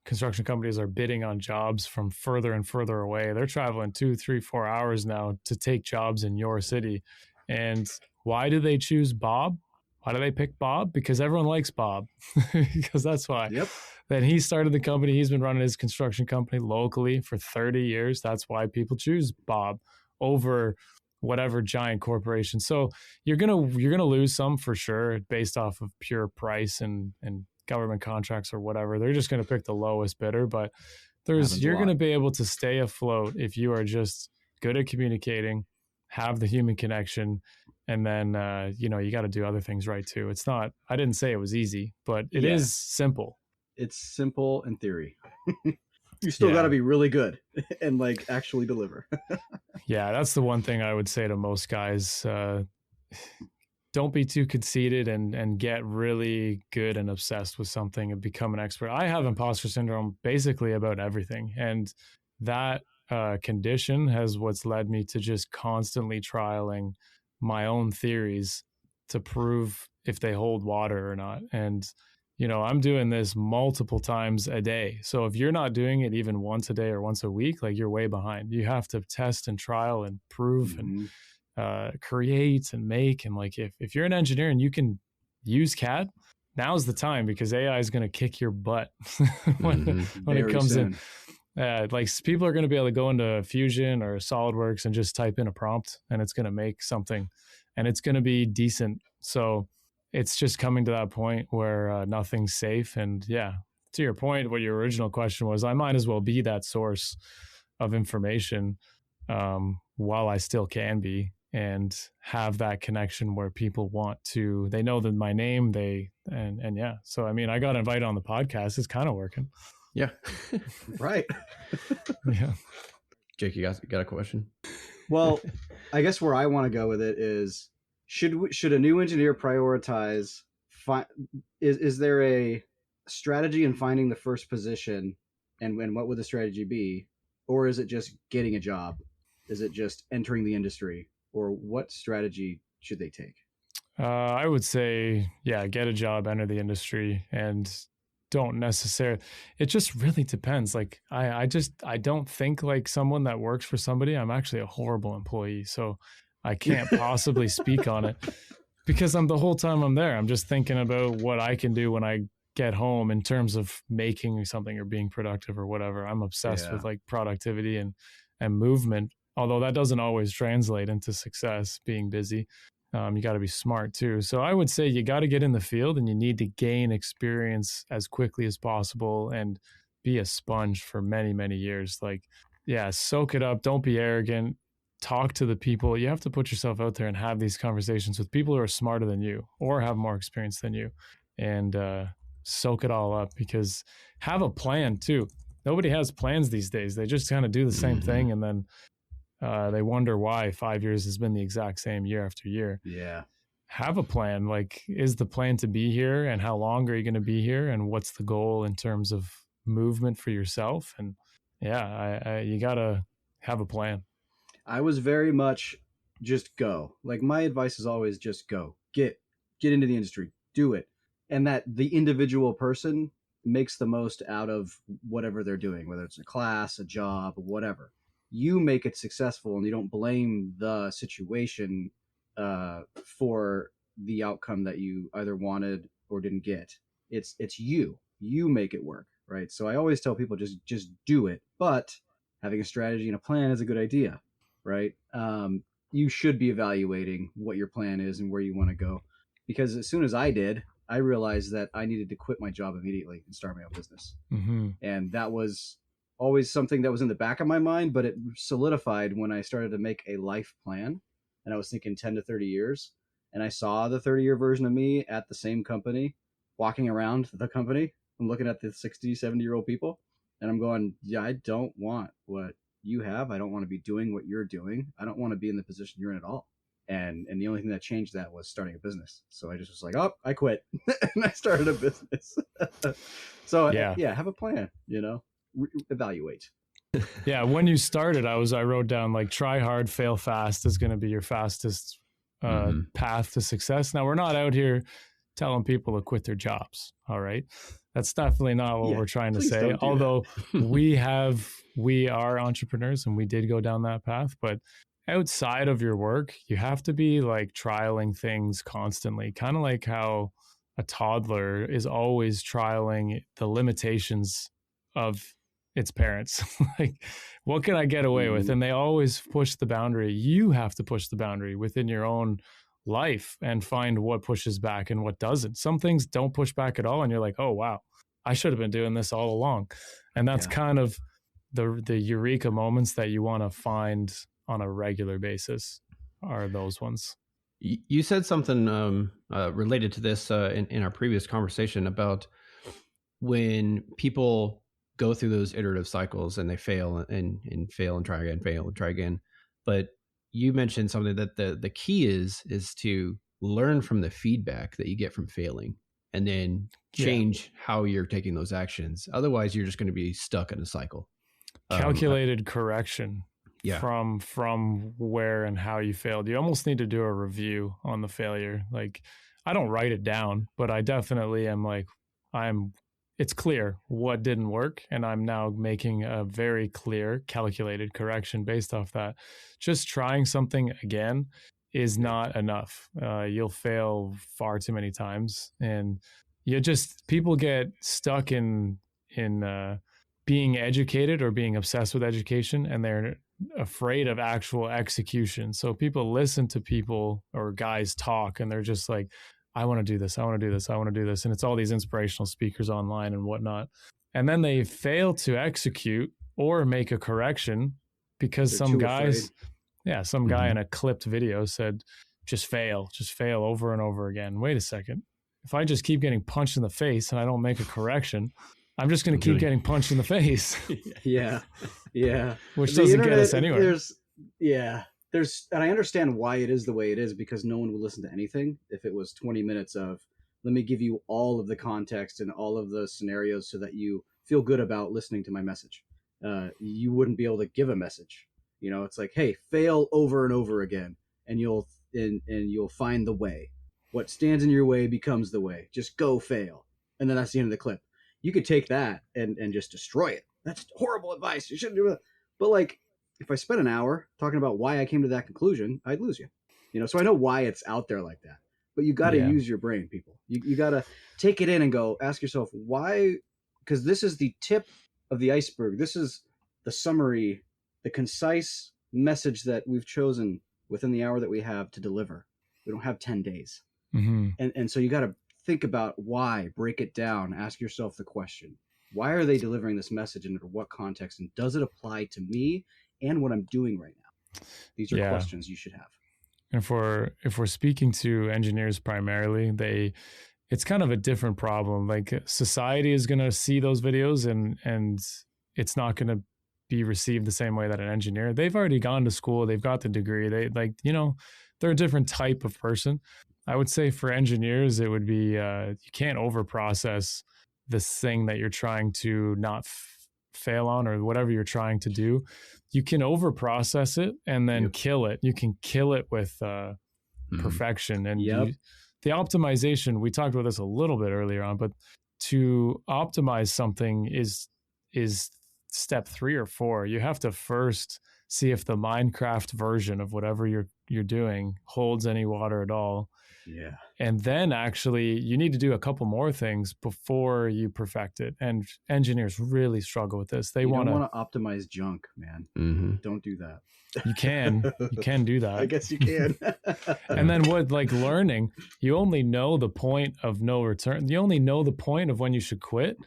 construction companies are bidding on jobs from further and further away. They're traveling 2, 3, 4 hours now to take jobs in your city. And why do they choose Bob? Why do they pick Bob? Because everyone likes Bob. Because that's why. Yep. Then he started the company. He's been running his construction company locally for 30 years. That's why people choose Bob over whatever giant corporation. So you're gonna lose some for sure based off of pure price and government contracts or whatever. They're just gonna pick the lowest bidder, but you're gonna be able to stay afloat if you are just good at communicating, have the human connection, and then you got to do other things right too. It's not. I didn't say it was easy, but it is simple. It's simple in theory. You still got to be really good and like actually deliver. Yeah, that's the one thing I would say to most guys. Don't be too conceited and get really good and obsessed with something and become an expert. I have imposter syndrome basically about everything. And that condition has what's led me to just constantly trialing my own theories to prove if they hold water or not. And I'm doing this multiple times a day. So if you're not doing it even once a day or once a week, like you're way behind. You have to test and trial and prove and create and make. And like, if you're an engineer and you can use CAD, now's the time because AI is going to kick your butt when it comes in. Like people are going to be able to go into Fusion or SolidWorks and just type in a prompt and it's going to make something and it's going to be decent. So it's just coming to that point where nothing's safe. And yeah, to your point, what your original question was, I might as well be that source of information while I still can be and have that connection where people they know that my name, and yeah. So, I mean, I got invited on the podcast. It's kind of working. Yeah. Right. Yeah. Jake, you got a question? Well, I guess where I want to go with it is, should a new engineer prioritize? Is there a strategy in finding the first position, and what would the strategy be, or is it just getting a job? Is it just entering the industry, or what strategy should they take? I would say, get a job, enter the industry, and don't necessarily. It just really depends. Like I don't think like someone that works for somebody. I'm actually a horrible employee, so I can't possibly speak on it because the whole time I'm there, I'm just thinking about what I can do when I get home in terms of making something or being productive or whatever. I'm obsessed with like productivity and movement, although that doesn't always translate into success, being busy. You got to be smart too. So I would say you got to get in the field and you need to gain experience as quickly as possible and be a sponge for many, many years. Like, soak it up. Don't be arrogant. talk to the people. You have to put yourself out there and have these conversations with people who are smarter than you or have more experience than you, and soak it all up, because have a plan too. Nobody has plans these days. They just kind of do the same thing, and then they wonder why 5 years has been the exact same year after year. Yeah. Have a plan. Like, is the plan to be here, and how long are you going to be here, and what's the goal in terms of movement for yourself? And you got to have a plan. I was very much just go. Like, my advice is always just go. Get into the industry. Do it. And that the individual person makes the most out of whatever they're doing, whether it's a class, a job, whatever. You make it successful, and you don't blame the situation for the outcome that you either wanted or didn't get. It's you. You make it work, right? So I always tell people just do it. But having a strategy and a plan is a good idea, right? You should be evaluating what your plan is and where you want to go, because as soon as I did, I realized that I needed to quit my job immediately and start my own business. Mm-hmm. And that was always something that was in the back of my mind, but it solidified when I started to make a life plan. And I was thinking 10 to 30 years. And I saw the 30-year version of me at the same company, walking around the company. I'm looking at the 60, 70-year-old people. And I'm going, yeah, I don't want what you have. I don't want to be doing what you're doing. I don't want to be in the position you're in at all. And the only thing that changed that was starting a business. So I just was like, oh, I quit. And I started a business. So yeah, have a plan, evaluate. Yeah. When you started, I wrote down, like, try hard, fail fast is going to be your fastest path to success. Now, we're not out here telling people to quit their jobs. All right. That's definitely not what we're trying to say. Although we are entrepreneurs and we did go down that path, but outside of your work, you have to be like trialing things constantly, kind of like how a toddler is always trialing the limitations of its parents. Like, what can I get away with? And they always push the boundary. You have to push the boundary within your own life and find what pushes back and what doesn't. Some things don't push back at all, and you're like, oh wow, I should have been doing this all along. And that's kind of the eureka moments that you want to find on a regular basis, are those ones. You said something related to this in our previous conversation about when people go through those iterative cycles and they fail and fail and try again, fail and try again. But you mentioned something that the key is to learn from the feedback that you get from failing, and then change how you're taking those actions. Otherwise, you're just going to be stuck in a cycle. Calculated correction. From where and how you failed. You almost need to do a review on the failure. Like, I don't write it down, but I definitely am like, it's clear what didn't work, and I'm now making a very clear calculated correction based off that. Just trying something again is not enough. You'll fail far too many times, and people get stuck in being educated or being obsessed with education, and they're afraid of actual execution. So people listen to people or guys talk, and they're just like, I want to do this. I want to do this. I want to do this. And it's all these inspirational speakers online and whatnot. And then they fail to execute or make a correction because some guy in a clipped video said, just fail over and over again. Wait a second. If I just keep getting punched in the face and I don't make a correction, I'm just going to keep getting punched in the face. Yeah. Which doesn't get us anywhere. And I understand why it is the way it is, because no one would listen to anything if it was 20 minutes of, let me give you all of the context and all of the scenarios so that you feel good about listening to my message. You wouldn't be able to give a message. It's like, hey, fail over and over again, and you'll find the way. What stands in your way becomes the way. Just go fail. And then that's the end of the clip. You could take that and just destroy it. That's horrible advice. You shouldn't do that. But like, if I spent an hour talking about why I came to that conclusion, I'd lose you. So I know why it's out there like that. But you got to use your brain, people. You got to take it in and go ask yourself why, because this is the tip of the iceberg. This is the summary, the concise message that we've chosen within the hour that we have to deliver. We don't have 10 days. Mm-hmm. And so you got to think about why, break it down, ask yourself the question. Why are they delivering this message, and in what context? And does it apply to me and what I'm doing right now? These are questions you should have. And if we're speaking to engineers primarily, it's kind of a different problem. Like society is going to see those videos and it's not going to be received the same way that an engineer. They've already gone to school, they've got the degree. They're a different type of person. I would say for engineers, it would be you can't overprocess this thing that you're trying to not fail on, or whatever you're trying to do. You can overprocess it and then kill it. You can kill it with perfection. And the optimization, we talked about this a little bit earlier on, but to optimize something is step 3 or 4. You have to first see if the Minecraft version of whatever you're doing holds any water at all. Yeah. And then actually you need to do a couple more things before you perfect it. And engineers really struggle with this. They want to optimize junk, man. Mm-hmm. Don't do that. You can do that. I guess you can. And then learning, you only know the point of no return. You only know the point of when you should quit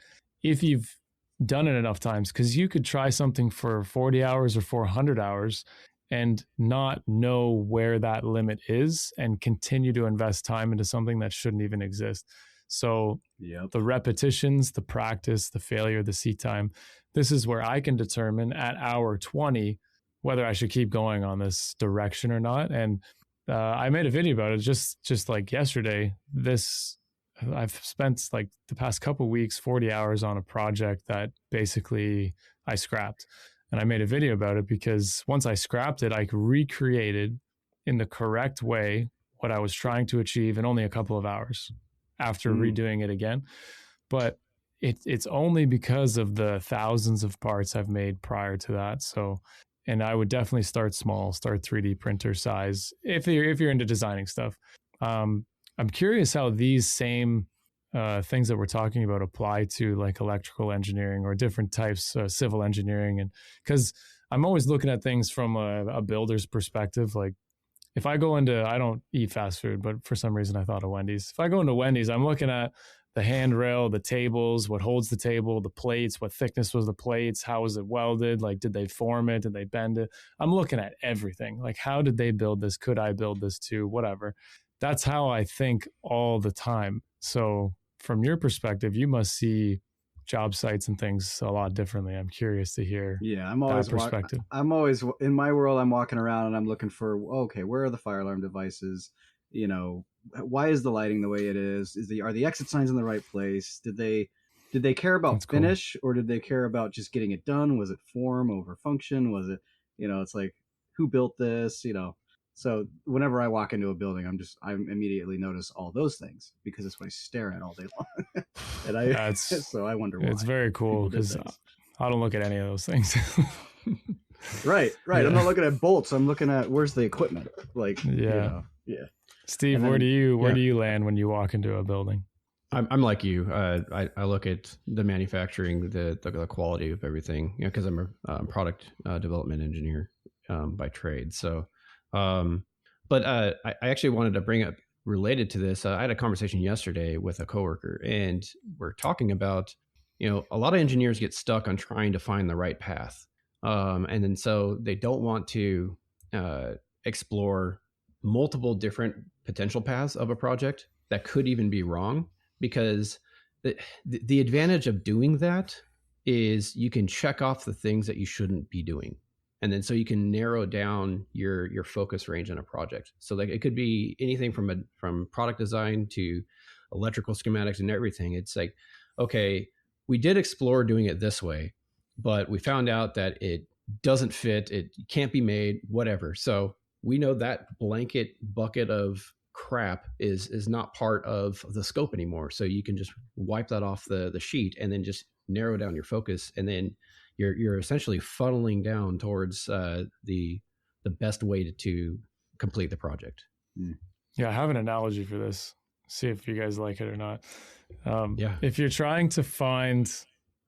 if you've done it enough times, because you could try something for 40 hours or 400 hours and not know where that limit is and continue to invest time into something that shouldn't even exist. So the repetitions, the practice, the failure, the seat time, this is where I can determine at hour 20 whether I should keep going on this direction or not. And I made a video about it just like yesterday. I've spent like the past couple of weeks, 40 hours on a project that basically I scrapped. And I made a video about it because once I scrapped it, I recreated in the correct way what I was trying to achieve in only a couple of hours after redoing it again. But it's only because of the thousands of parts I've made prior to that. So, and I would definitely start small, start 3D printer size if you're into designing stuff. I'm curious how these same things that we're talking about apply to like electrical engineering or different types of civil engineering. And because I'm always looking at things from a builder's perspective. Like if I go into, I don't eat fast food, but for some reason I thought of Wendy's. If I go into Wendy's, I'm looking at the handrail, the tables, what holds the table, the plates, what thickness was the plates, how was it welded? Like, did they form it? Did they bend it? I'm looking at everything. Like, how did they build this? Could I build this too? Whatever. That's how I think all the time. So from your perspective, you must see job sites and things a lot differently. I'm curious to hear. Yeah, I'm always perspective. I'm always in my world. I'm walking around and I'm looking for, okay, where are the fire alarm devices? You know, why is the lighting the way it is? Are the exit signs in the right place? Did they care about That's finish, or did they care about just getting it done? Was it form over function? Was it, it's like, who built this? So whenever I walk into a building, I immediately notice all those things because it's what I stare at all day long. And so I wonder why. It's very cool because I don't look at any of those things. Right. Yeah. I'm not looking at bolts. I'm looking at where's the equipment. Like, yeah. Steve, then, where do you land when you walk into a building? I'm like you. I look at the manufacturing, the quality of everything, because I'm a product development engineer by trade. So, but I actually wanted to bring up related to this. I had a conversation yesterday with a coworker, and we're talking about, a lot of engineers get stuck on trying to find the right path, and then so they don't want to explore multiple different potential paths of a project that could even be wrong, because the advantage of doing that is you can check off the things that you shouldn't be doing. And then so you can narrow down your focus range on a project. So like it could be anything from product design to electrical schematics and everything. It's like, okay, we did explore doing it this way, but we found out that it doesn't fit, it can't be made, whatever. So we know that blanket bucket of crap is not part of the scope anymore. So you can just wipe that off the sheet and then just narrow down your focus. And then you're essentially funneling down towards the best way to complete the project. Yeah, I have an analogy for this. See if you guys like it or not. Yeah. If you're trying to find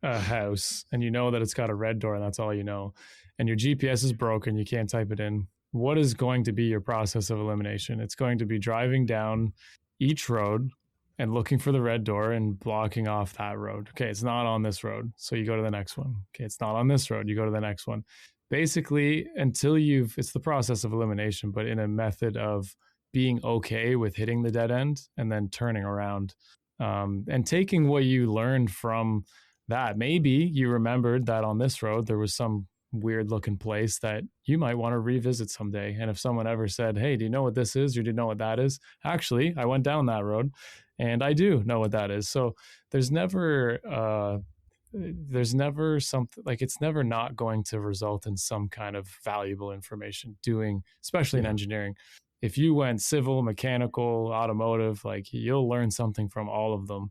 a house and you know that it's got a red door and that's all you know, and your GPS is broken, you can't type it in, what is going to be your process of elimination? It's going to be driving down each road and looking for the red door and blocking off that road. Okay, it's not on this road, so you go to the next one. Okay, it's not on this road, you go to the next one. basically until it's the process of elimination, but in a method of being okay with hitting the dead end and then turning around, and taking what you learned from that. Maybe you remembered that on this road there was some weird looking place that you might want to revisit someday. And if someone ever said, hey, do you know what this is? Or do you know what that is? Actually, I went down that road and I do know what that is. So there's never something like, it's never not going to result in some kind of valuable information doing, especially in engineering. If you went civil, mechanical, automotive, like you'll learn something from all of them,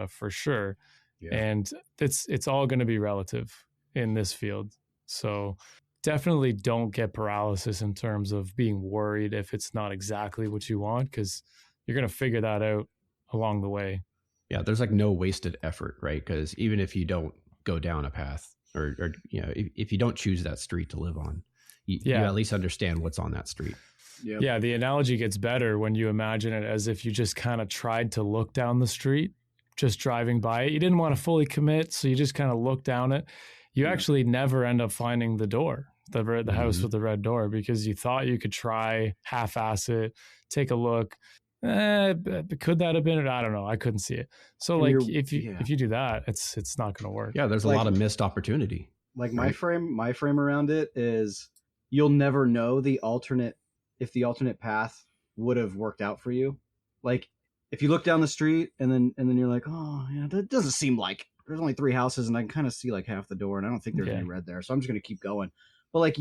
for sure. Yeah. And it's all going to be relative in this field. So definitely don't get paralysis in terms of being worried if it's not exactly what you want, because you're going to figure that out along the way. Yeah, there's like no wasted effort, right? Because even if you don't go down a path, or if you don't choose that street to live on, you at least understand what's on that street. Yep. Yeah, the analogy gets better when you imagine it as if you just kind of tried to look down the street, just driving by it. You didn't want to fully commit, so you just kind of look down it. You actually never end up finding the door, the house with the red door, because you thought you could try, half-ass it, take a look. Could that have been it? I don't know. I couldn't see it. So like if you do that, it's not going to work. Yeah, there's a lot of missed opportunity. Like my frame around it is, you'll never know if the alternate path would have worked out for you. Like if you look down the street and then you're like, oh, that doesn't seem like, there's only 3 houses and I can kind of see like half the door and I don't think there's any red there. So I'm just going to keep going. But like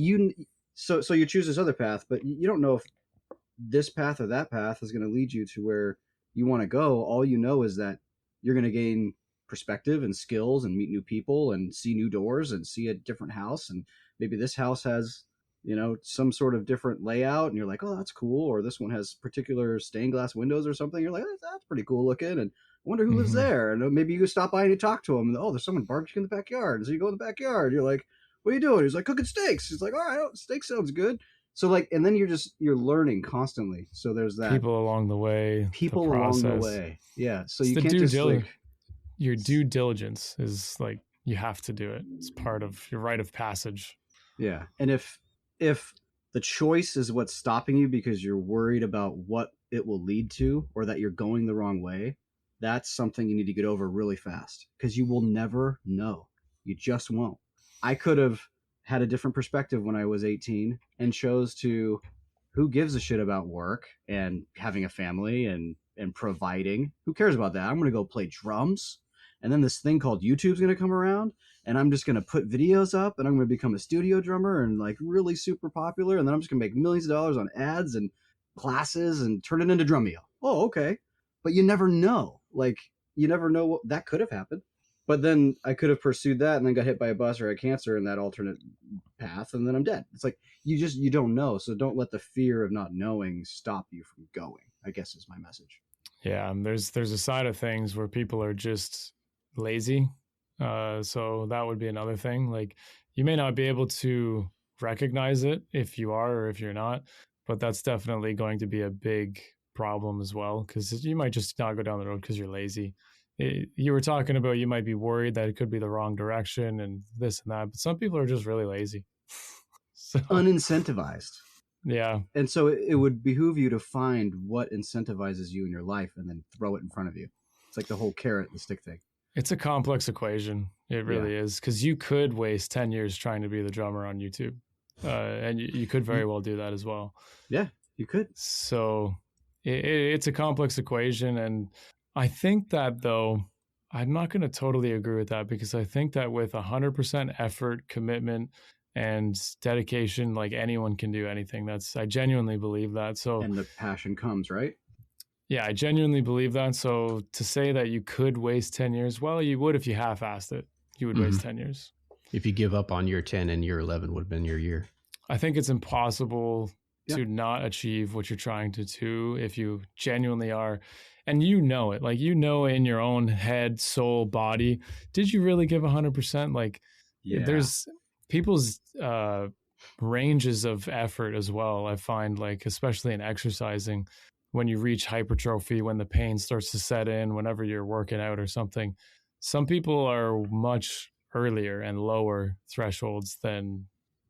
so you choose this other path, but you don't know if this path or that path is going to lead you to where you want to go. All you know is that you're going to gain perspective and skills and meet new people and see new doors and see a different house. And maybe this house has, some sort of different layout and you're like, oh, that's cool. Or this one has particular stained glass windows or something. You're like, that's pretty cool looking. And I wonder who lives there. And maybe you stop by and you talk to them. And, oh, there's someone barbecuing in the backyard. And so you go in the backyard. You're like, what are you doing? He's like, cooking steaks. He's like, all right, steak sounds good. So like, and then you're learning constantly. So there's that. People along the way. Yeah. So you can't just your due diligence is like, you have to do it. It's part of your rite of passage. Yeah. And if the choice is what's stopping you because you're worried about what it will lead to, or that you're going the wrong way, that's something you need to get over really fast, because you will never know. You just won't. I could have had a different perspective when I was 18 and chose to, who gives a shit about work and having a family and providing? Who cares about that? I'm going to go play drums. And then this thing called YouTube's going to come around and I'm just going to put videos up and I'm going to become a studio drummer and like really super popular. And then I'm just going to make millions of dollars on ads and classes and turn it into Drumeo. Oh, okay. But you never know. Like, you never know what that could have happened. But then I could have pursued that and then got hit by a bus or had cancer in that alternate path, and then I'm dead. It's like, you don't know. So don't let the fear of not knowing stop you from going, I guess is my message. Yeah, there's a side of things where people are just lazy. So that would be another thing. Like, you may not be able to recognize it if you are or if you're not, but that's definitely going to be a big problem as well, because you might just not go down the road because you're lazy. You were talking about, you might be worried that it could be the wrong direction and this and that, but some people are just really lazy. So, unincentivized. Yeah. And so it would behoove you to find what incentivizes you in your life and then throw it in front of you. It's like the whole carrot and stick thing. It's a complex equation. It really is, because you could waste 10 years trying to be the drummer on YouTube. And you could very well do that as well. Yeah, you could. So it's a complex equation. And I think that, though, I'm not going to totally agree with that, because I think that with 100% effort, commitment, and dedication, like, anyone can do anything. I genuinely believe that. So, and the passion comes, right? Yeah, I genuinely believe that. So to say that you could waste 10 years, well, you would if you half-assed it. You would waste 10 years. If you give up on year 10 and year 11 would have been your year. I think it's impossible to not achieve what you're trying to do if you genuinely are. And you know it. Like, you know in your own head, soul, body, did you really give 100%? Like, there's people's ranges of effort as well. I find, like, especially in exercising, when you reach hypertrophy, when the pain starts to set in, whenever you're working out or something, some people are much earlier and lower thresholds than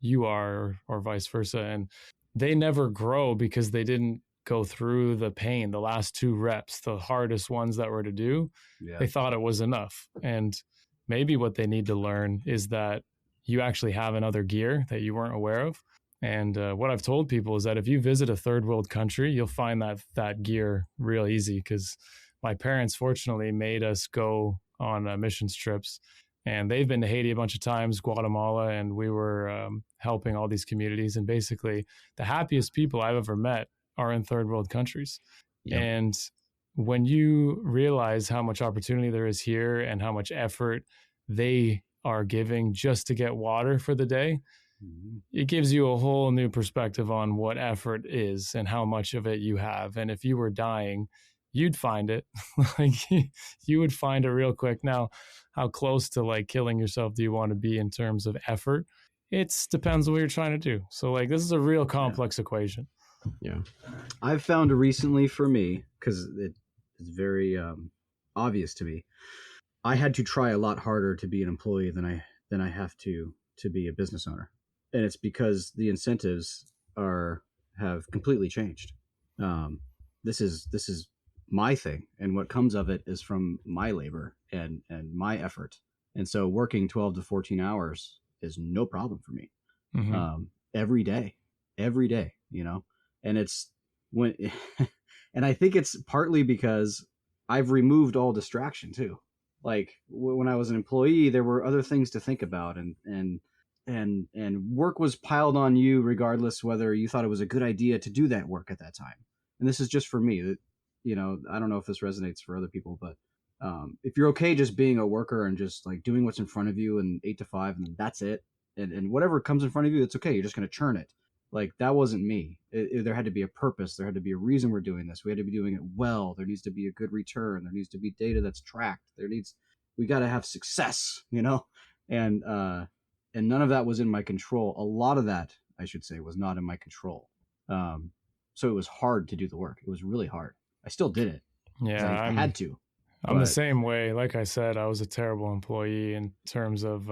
you are, or vice versa. And they never grow because they didn't go through the pain, the last 2 reps, the hardest ones that were to do. Yeah. They thought it was enough. And maybe what they need to learn is that you actually have another gear that you weren't aware of. And what I've told people is that if you visit a third world country, you'll find that gear real easy, because my parents fortunately made us go on missions trips, and they've been to Haiti a bunch of times, Guatemala, and we were helping all these communities. And basically the happiest people I've ever met are in third world countries. Yep. And when you realize how much opportunity there is here and how much effort they are giving just to get water for the day, it gives you a whole new perspective on what effort is and how much of it you have. And if you were dying, you'd find it. Like, you would find it real quick. Now, how close to like killing yourself do you want to be in terms of effort? It depends on what you're trying to do. So like, this is a real complex equation. Yeah. I've found recently for me, because it's very obvious to me, I had to try a lot harder to be an employee than I have to be a business owner. And it's because the incentives have completely changed. This is my thing, and what comes of it is from my labor and my effort. And so working 12 to 14 hours is no problem for me. Mm-hmm. Every day, and it's when, and I think it's partly because I've removed all distraction too. Like when I was an employee, there were other things to think about, and work was piled on you regardless whether you thought it was a good idea to do that work at that time. And this is just for me. I don't know if this resonates for other people, but if you're okay just being a worker and just like doing what's in front of you and 8 to 5 and that's it, and whatever comes in front of you, it's okay. You're just going to churn it. Like, that wasn't me. There had to be a purpose. There had to be a reason we're doing this. We had to be doing it well. There needs to be a good return. There needs to be data that's tracked. We got to have success, and none of that was in my control. A lot of that, I should say, was not in my control. So it was hard to do the work. It was really hard. I still did it. Yeah, I had to. I'm the same way. Like I said, I was a terrible employee in terms of,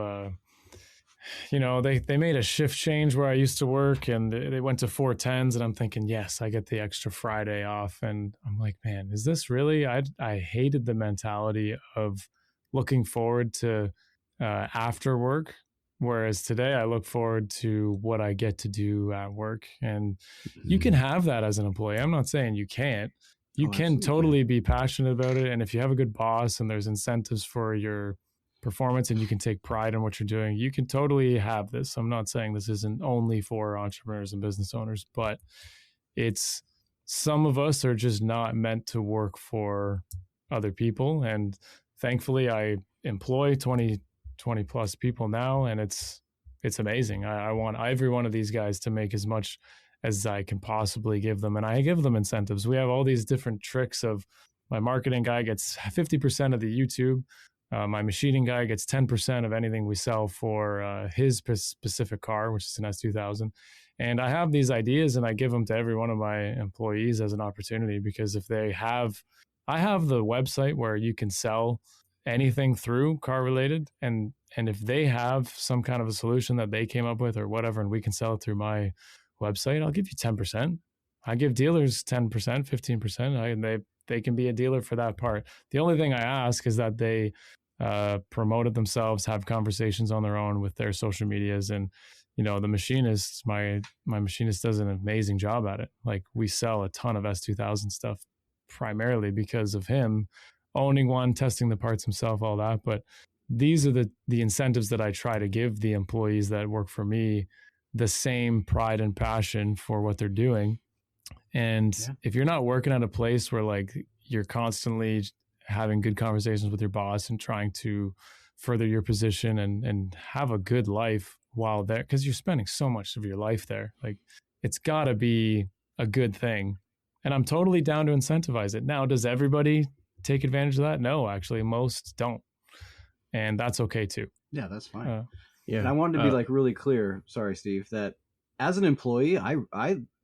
they made a shift change where I used to work, and they went to 410s, and I'm thinking, yes, I get the extra Friday off. And I'm like, man, is this really? I hated the mentality of looking forward to after work. Whereas today I look forward to what I get to do at work. And you can have that as an employee. I'm not saying you can't. You can totally be passionate about it. And if you have a good boss and there's incentives for your performance and you can take pride in what you're doing, you can totally have this. I'm not saying this isn't only for entrepreneurs and business owners, but some of us are just not meant to work for other people. And thankfully I employ 20 plus people now, and it's amazing. I want every one of these guys to make as much as I can possibly give them, and I give them incentives. We have all these different tricks of, my marketing guy gets 50% of the YouTube, my machining guy gets 10% of anything we sell for his specific car, which is an S2000. And I have these ideas and I give them to every one of my employees as an opportunity, because if I have the website where you can sell anything through car related, and if they have some kind of a solution that they came up with or whatever, and we can sell it through my website, I'll give you 10%. I give dealers 10%, 15%. They can be a dealer for that part. The only thing I ask is that they promote it themselves, have conversations on their own with their social medias. And the machinist, my machinist does an amazing job at it. Like, we sell a ton of S2000 stuff primarily because of him owning one, testing the parts himself, all that. But these are the incentives that I try to give the employees that work for me, the same pride and passion for what they're doing. And if you're not working at a place where like you're constantly having good conversations with your boss and trying to further your position and have a good life while there, because you're spending so much of your life there, like, it's got to be a good thing. And I'm totally down to incentivize it. Now, does everybody take advantage of that? No, actually, most don't. And that's okay too. Yeah, that's fine. And I wanted to be like really clear, sorry, Steve, that as an employee, I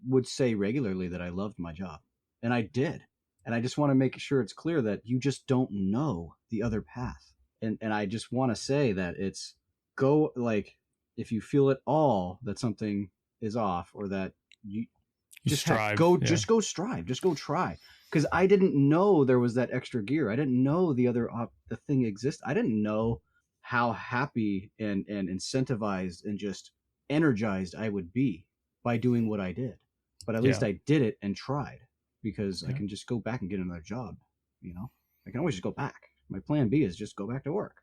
would say regularly that I loved my job, and I did. And I just want to make sure it's clear that you just don't know the other path. And I just want to say that if you feel at all that something is off, or that you just strive. Just go strive, just go try. Because I didn't know there was that extra gear. I didn't know the thing exists. I didn't know how happy and incentivized and just energized I would be by doing what I did. But at least I did it and tried, because I can just go back and get another job. I can always just go back. My plan B is just go back to work.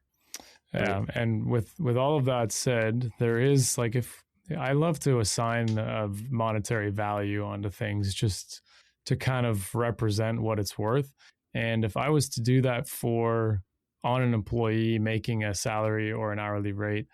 Yeah. Right? And with all of that said, there is, like, if I love to assign a monetary value onto things just to kind of represent what it's worth. And if I was to do that on an employee making a salary or an hourly rate,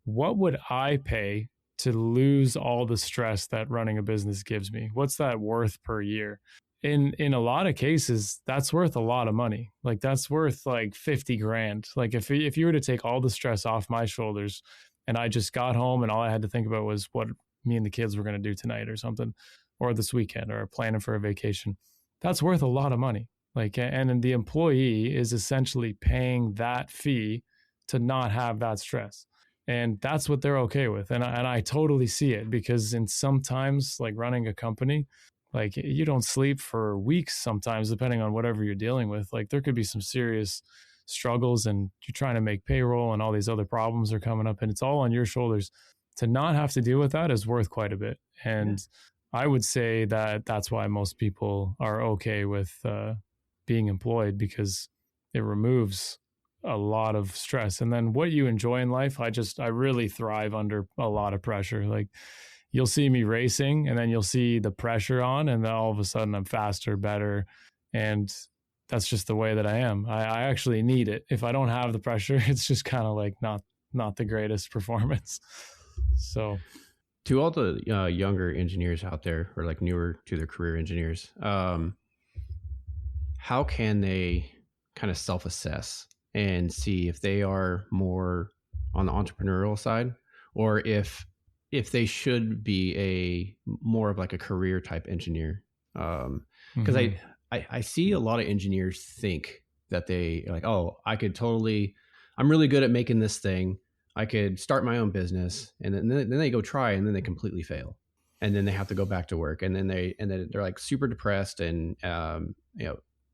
what would I pay to lose all the stress that running a business gives me? What's that worth per year? In a lot of cases, that's worth a lot of money. Like, that's worth like 50 grand. Like, if you were to take all the stress off my shoulders and I just got home and all I had to think about was what me and the kids were going to do tonight or something, or this weekend, or planning for a vacation, that's worth a lot of money. Like, and the employee is essentially paying that fee to not have that stress. And that's what they're okay with. And I totally see it, because in sometimes, like, running a company, like, you don't sleep for weeks sometimes, depending on whatever you're dealing with. Like, there could be some serious struggles, and you're trying to make payroll and all these other problems are coming up, and it's all on your shoulders. To not have to deal with that is worth quite a bit. And I would say that that's why most people are okay with being employed, because it removes a lot of stress. And then what you enjoy in life, I really thrive under a lot of pressure. Like, you'll see me racing, and then you'll see the pressure on, and then all of a sudden I'm faster, better. And that's just the way that I am. I actually need it. If I don't have the pressure, it's just kind of like not the greatest performance. So, to all the younger engineers out there, or like newer to their career engineers, how can they kind of self-assess and see if they are more on the entrepreneurial side, or if they should be more of like a career type engineer? Because I see a lot of engineers think that they like, oh, I'm really good at making this thing. I could start my own business, and then they go try, and then they completely fail, and then they have to go back to work, and then they're like super depressed. And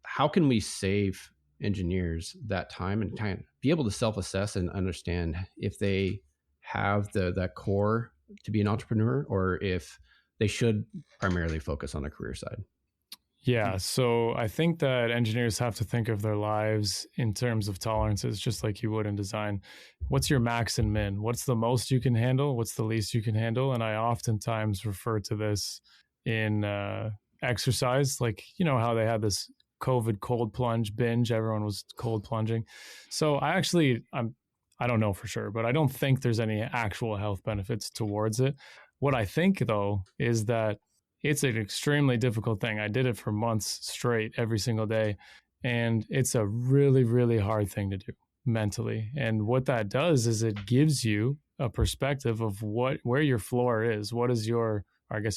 how can we save engineers that time and kind of be able to self-assess and understand if they have that core to be an entrepreneur, or if they should primarily focus on the career side? Yeah. So I think that engineers have to think of their lives in terms of tolerances, just like you would in design. What's your max and min? What's the most you can handle? What's the least you can handle? And I oftentimes refer to this in exercise, like, how they had this COVID cold plunge binge. Everyone was cold plunging. So I don't know for sure, but I don't think there's any actual health benefits towards it. What I think, though, is that it's an extremely difficult thing. I did it for months straight, every single day. And it's a really, really hard thing to do mentally. And what that does is it gives you a perspective of where your floor is. What is your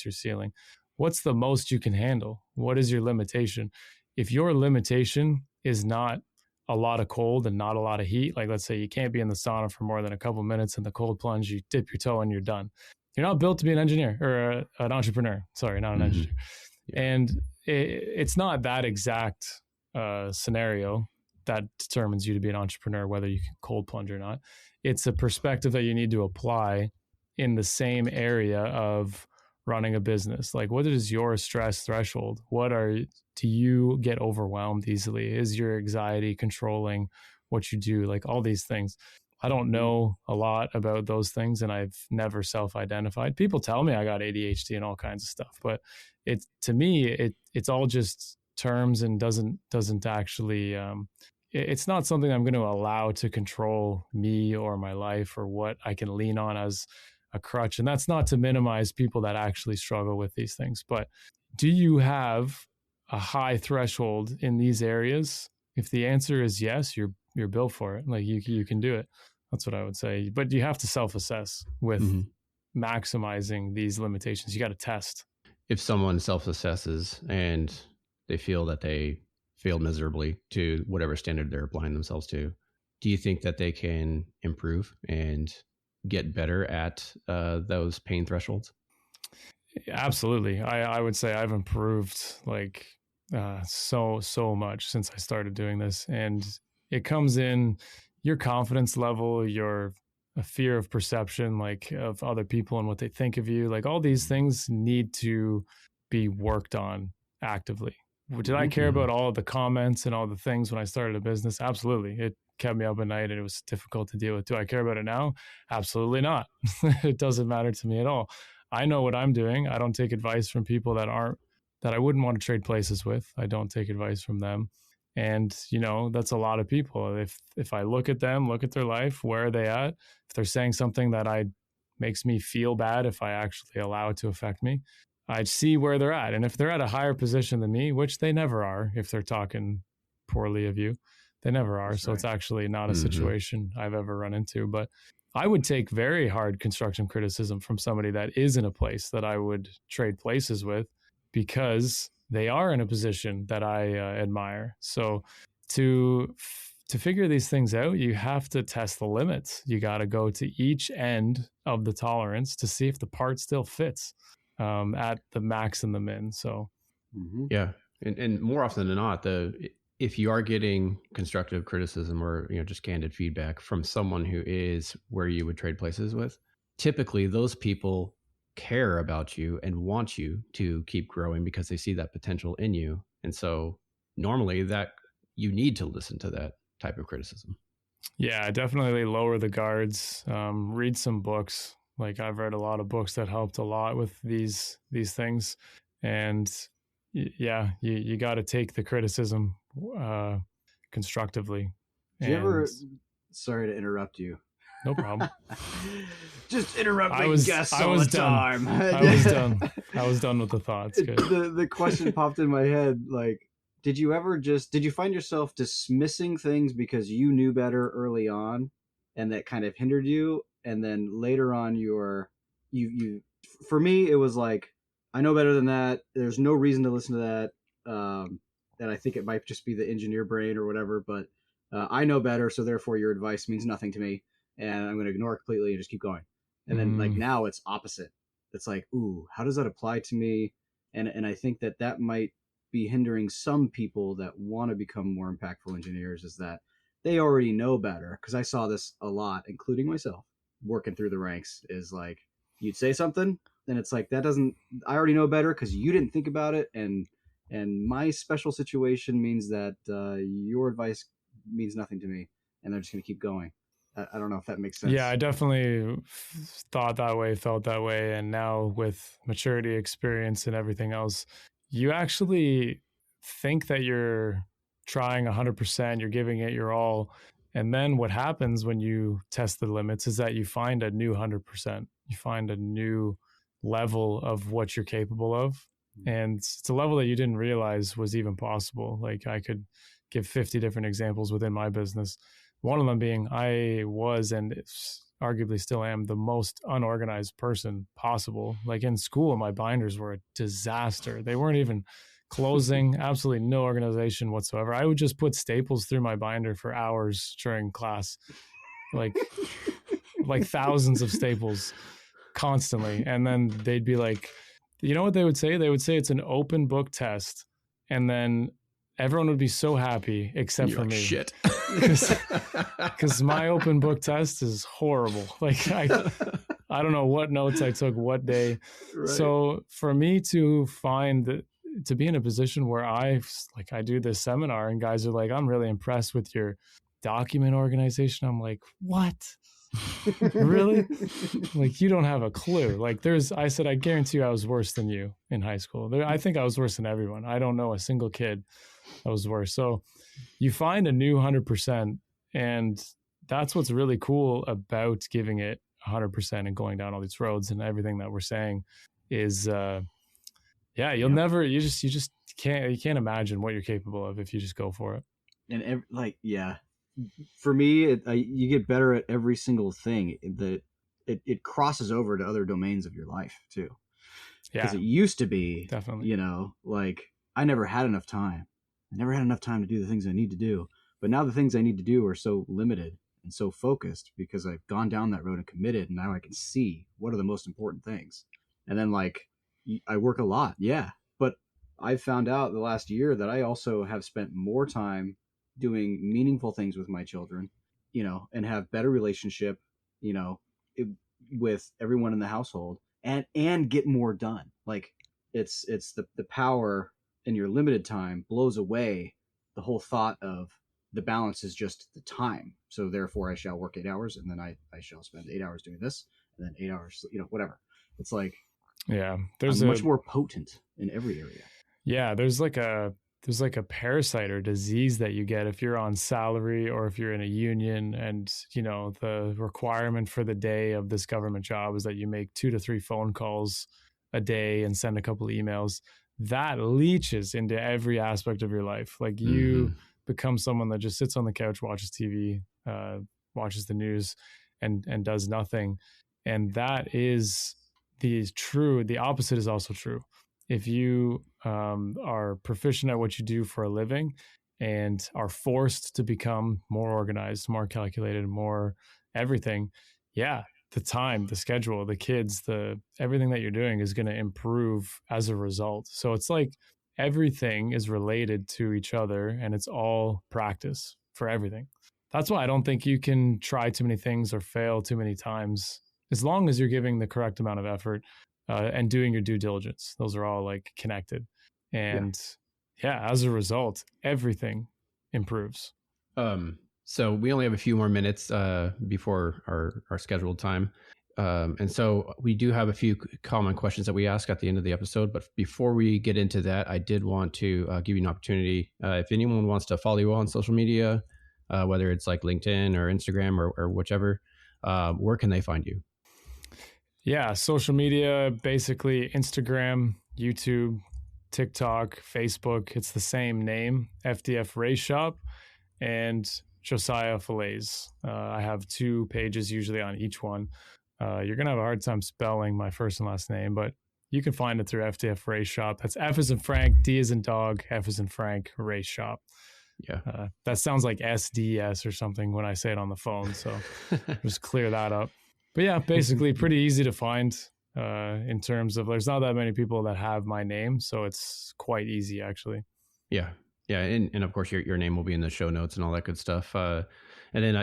ceiling? What's the most you can handle? What is your limitation? If your limitation is not a lot of cold and not a lot of heat, like, let's say you can't be in the sauna for more than a couple minutes, in the cold plunge, you dip your toe and you're done. You're not built to be an engineer or an entrepreneur. Sorry, not an engineer. Yeah. And it's not that exact scenario that determines you to be an entrepreneur, whether you can cold plunge or not. It's a perspective that you need to apply in the same area of running a business. Like, what is your stress threshold? Do you get overwhelmed easily? Is your anxiety controlling what you do? Like, all these things. I don't know a lot about those things, and I've never self-identified. People tell me I got ADHD and all kinds of stuff, but to me, it's all just terms and doesn't actually, it's not something I'm going to allow to control me or my life, or what I can lean on as a crutch. And that's not to minimize people that actually struggle with these things, but do you have a high threshold in these areas? If the answer is yes, you're built for it. Like, you can do it. That's what I would say. But you have to self-assess with maximizing these limitations. You got to test. If someone self-assesses and they feel that they failed miserably to whatever standard they're applying themselves to, do you think that they can improve and get better at those pain thresholds? Absolutely. I would say I've improved like so much since I started doing this. And it comes in your confidence level, your a fear of perception, like of other people and what they think of you. Like all these things need to be worked on actively. Did I care about all of the comments and all the things when I started a business? Absolutely. It kept me up at night and it was difficult to deal with. Do I care about it now? Absolutely not. It doesn't matter to me at all. I know what I'm doing. I don't take advice from people that I wouldn't want to trade places with. I don't take advice from them. And, that's a lot of people. If I look at them, look at their life, where are they at? If they're saying something that makes me feel bad, if I actually allow it to affect me, I'd see where they're at. And if they're at a higher position than me, which they never are, if they're talking poorly of you, they never are. That's so right. It's actually not a situation I've ever run into. But I would take very hard constructive criticism from somebody that is in a place that I would trade places with, because they are in a position that I admire. So to figure these things out, you have to test the limits. You got to go to each end of the tolerance to see if the part still fits at the max and the min. So yeah, and more often than not, if you are getting constructive criticism or just candid feedback from someone who is where you would trade places with, typically those people care about you and want you to keep growing because they see that potential in you. And so normally that you need to listen to that type of criticism. Yeah, definitely lower the guards. Read some books. Like I've read a lot of books that helped a lot with these things. And yeah, you got to take the criticism constructively. Did you ever, sorry to interrupt you. No problem. Just interrupting guests all the time. I was done. I was done with the thoughts. Good. The question popped in my head, like, did you find yourself dismissing things because you knew better early on and that kind of hindered you? And then later on for me, it was like, I know better than that. There's no reason to listen to that. And I think it might just be the engineer brain or whatever, but I know better. So therefore your advice means nothing to me and I'm going to ignore it completely and just keep going. And then like now it's opposite. It's like, ooh, how does that apply to me? And I think that might be hindering some people that want to become more impactful engineers, is that they already know better. Because I saw this a lot, including myself, working through the ranks, is like, you'd say something and it's like, I already know better because you didn't think about it. And my special situation means that your advice means nothing to me. And they're just going to keep going. I don't know if that makes sense. Yeah, I definitely thought that way, felt that way. And now with maturity, experience, and everything else, you actually think that you're trying 100%, you're giving it your all. And then what happens when you test the limits is that you find a new 100%. You find a new level of what you're capable of. And it's a level that you didn't realize was even possible. Like I could give 50 different examples within my business. One of them being I was, and arguably still am, the most unorganized person possible. Like in school, my binders were a disaster. They weren't even closing, absolutely no organization whatsoever. I would just put staples through my binder for hours during class, like thousands of staples constantly. And then they'd be like, you know what they would say? They would say it's an open book test. And then everyone would be so happy except for me. Shit. Because my open book test is horrible. Like I don't know what notes I took what day. Right. So for me to be in a position where I do this seminar and guys are like, I'm really impressed with your document organization. I'm like, what? Really? Like, you don't have a clue. Like I said, I guarantee you I was worse than you in high school. I think I was worse than everyone. I don't know a single kid that was worse. So you find a new 100%. And that's what's really cool about giving it 100% and going down all these roads and everything that we're saying is, you just can't imagine what you're capable of if you just go for it. And for me, you get better at every single thing. It crosses over to other domains of your life too. Yeah, because it used to be definitely, like I never had enough time. I never had enough time to do the things I need to do. But now the things I need to do are so limited and so focused because I've gone down that road and committed, and now I can see what are the most important things. And then like I work a lot, yeah, but I've found out the last year that I also have spent more time doing meaningful things with my children, and have better relationship, you know, it, with everyone in the household, and get more done. Like it's the power in your limited time blows away the whole thought of the balance is just the time. So therefore I shall work 8 hours, and then I shall spend 8 hours doing this, and then 8 hours, whatever. It's like, Yeah, I'm much more potent in every area. Yeah, there's like a parasite or disease that you get if you're on salary or if you're in a union, and the requirement for the day of this government job is that you make 2 to 3 phone calls a day and send a couple of emails. That leaches into every aspect of your life. Like you become someone that just sits on the couch, watches TV, watches the news, and does nothing. And that is the opposite is also true. If you are proficient at what you do for a living and are forced to become more organized, more calculated, more everything, yeah, the time, the schedule, the kids, everything that you're doing is going to improve as a result. So it's like everything is related to each other, and it's all practice for everything. That's why I don't think you can try too many things or fail too many times, as long as you're giving the correct amount of effort and doing your due diligence. Those are all like connected. And yeah, as a result, everything improves. So we only have a few more minutes before our scheduled time. And so we do have a few common questions that we ask at the end of the episode. But before we get into that, I did want to give you an opportunity. If anyone wants to follow you on social media, whether it's like LinkedIn or Instagram or whichever, where can they find you? Yeah, social media, basically Instagram, YouTube, TikTok, Facebook. It's the same name, FDF Race Shop, and Josiah Fallaise. I have 2 pages usually on each one. You're going to have a hard time spelling my first and last name, but you can find it through FDF Race Shop. That's F as in Frank, D as in dog, F as in Frank, Race Shop. Yeah. That sounds like SDS or something when I say it on the phone. So just clear that up. But yeah, basically pretty easy to find in terms of there's not that many people that have my name. So it's quite easy, actually. Yeah. Yeah. And of course, your name will be in the show notes and all that good stuff. And then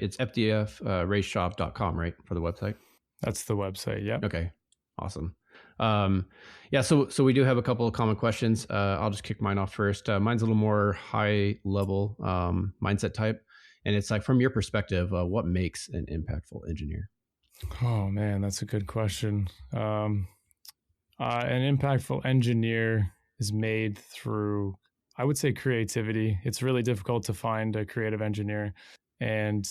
it's fdfraceshop.com, right? For the website? That's the website. Yeah. Okay. Awesome. Yeah. So we do have a couple of common questions. I'll just kick mine off first. Mine's a little more high level mindset type. And it's like, from your perspective, what makes an impactful engineer? Oh man, that's a good question. An impactful engineer is made through, I would say, creativity. It's really difficult to find a creative engineer, and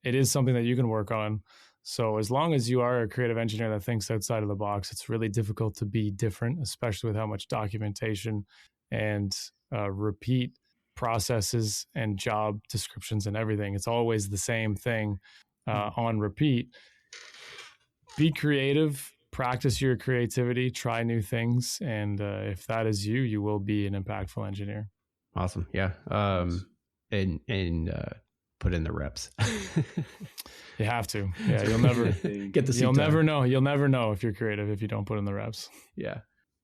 it is something that you can work on. So as long as you are a creative engineer that thinks outside of the box, it's really difficult to be different, especially with how much documentation and repeat processes and job descriptions and everything. It's always the same thing on repeat. Be creative, practice your creativity, try new things. And if that is you, you will be an impactful engineer. Awesome. Yeah. And put in the reps. You have to. Yeah. You'll never get the You'll never know. You'll never know if you're creative if you don't put in the reps. Yeah.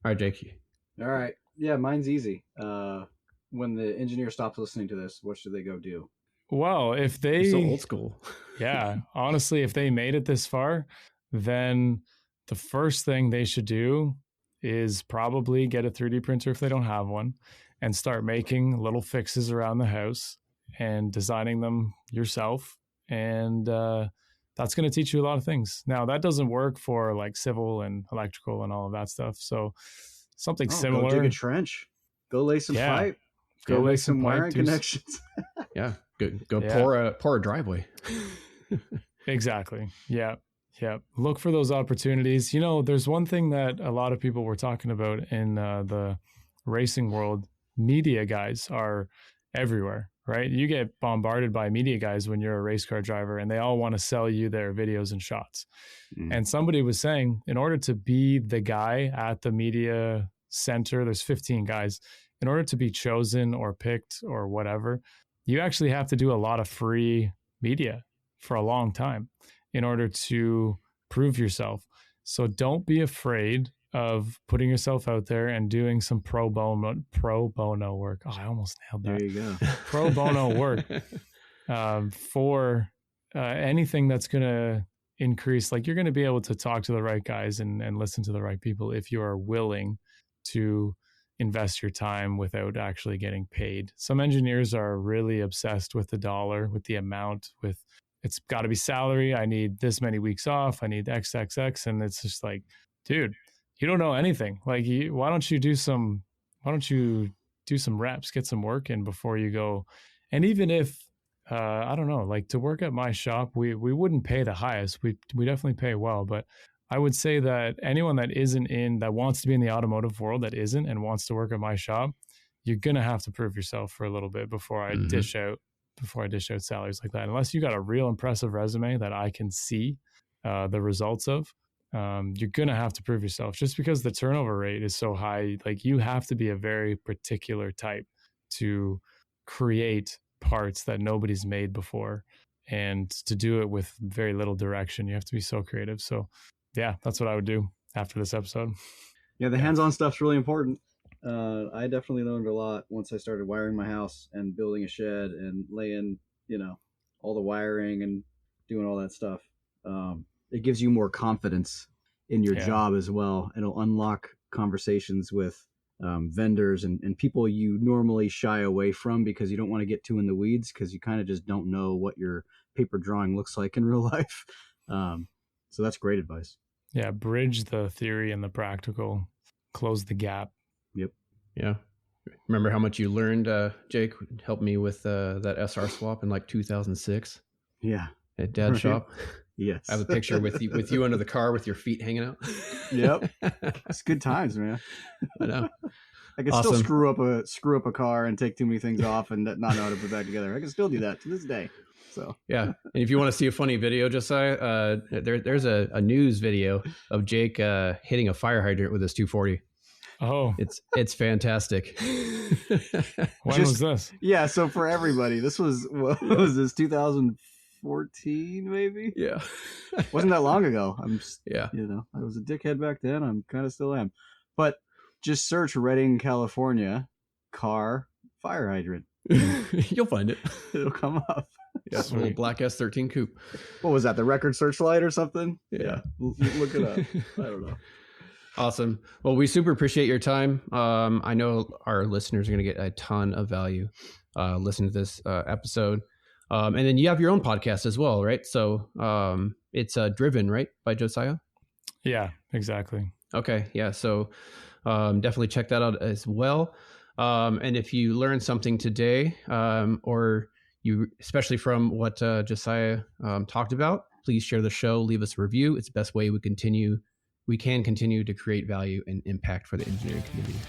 All right, Jake. All right. Yeah, mine's easy. When the engineer stops listening to this, what should they go do? Well, if they... You're so old school. Yeah. Honestly, if they made it this far, then the first thing they should do is probably get a 3D printer if they don't have one, and start making little fixes around the house and designing them yourself. And that's going to teach you a lot of things. Now, that doesn't work for like civil and electrical and all of that stuff. So something similar. Go dig a trench. Go lay some pipe. Go lay some wiring connections. Yeah. Go pour a driveway. Exactly. Yeah. Yeah. Look for those opportunities. There's one thing that a lot of people were talking about in the racing world. Media guys are everywhere, right? You get bombarded by media guys when you're a race car driver, and they all want to sell you their videos and shots. And somebody was saying, in order to be the guy at the media center, there's 15 guys. In order to be chosen or picked or whatever, you actually have to do a lot of free media. for a long time in order to prove yourself. So don't be afraid of putting yourself out there and doing some pro bono work. Oh, I almost nailed that. There you go. Pro bono work for anything that's going to increase. Like, you're going to be able to talk to the right guys and listen to the right people if you are willing to invest your time without actually getting paid. Some engineers are really obsessed with the dollar, with the amount, with it's got to be salary. I need this many weeks off. I need XXX. And it's just like, dude, you don't know anything. Like, why don't you do some reps, get some work in before you go. And even if, I don't know, like, to work at my shop, we wouldn't pay the highest. We definitely pay well, but I would say that anyone that wants to be in the automotive world that isn't and wants to work at my shop, you're going to have to prove yourself for a little bit before I dish out salaries like that. Unless you got a real impressive resume that I can see the results of, you're going to have to prove yourself, just because the turnover rate is so high. Like, you have to be a very particular type to create parts that nobody's made before, and to do it with very little direction. You have to be so creative. So yeah, that's what I would do after this episode. Yeah, the hands-on stuff's really important. I definitely learned a lot once I started wiring my house and building a shed and laying, all the wiring and doing all that stuff. It gives you more confidence in your job as well. It'll unlock conversations with vendors and people you normally shy away from because you don't want to get too in the weeds, because you kind of just don't know what your paper drawing looks like in real life. So that's great advice. Yeah, bridge the theory and the practical, close the gap. Yep. Yeah. Remember how much you learned, Jake? Helped me with that SR swap in like 2006. Yeah. At Dad's shop. Yes. I have a picture with you under the car with your feet hanging out. Yep. It's good times, man. I know. I can still screw up a car and take too many things off and not know how to put it back together. I can still do that to this day. So yeah, and if you want to see a funny video, Josiah, there's a news video of Jake hitting a fire hydrant with his 240. Oh, it's fantastic. When was this? Yeah, so for everybody, this was 2014 maybe. Yeah, wasn't that long ago. I was a dickhead back then. I'm kind of still am, but just search Redding, California, car fire hydrant. You'll find it. It'll come up. Yeah, it's a little black S13 coupe. What was that? The record searchlight or something? Yeah. Look it up. I don't know. Awesome. Well, we super appreciate your time. I know our listeners are going to get a ton of value listening to this episode. And then you have your own podcast as well, right? So it's Driven, right? By Josiah? Yeah, exactly. Okay. Yeah. So definitely check that out as well. And if you learned something today, or you, especially from what Josiah talked about, please share the show, leave us a review. It's the best way we can continue to create value and impact for the engineering community.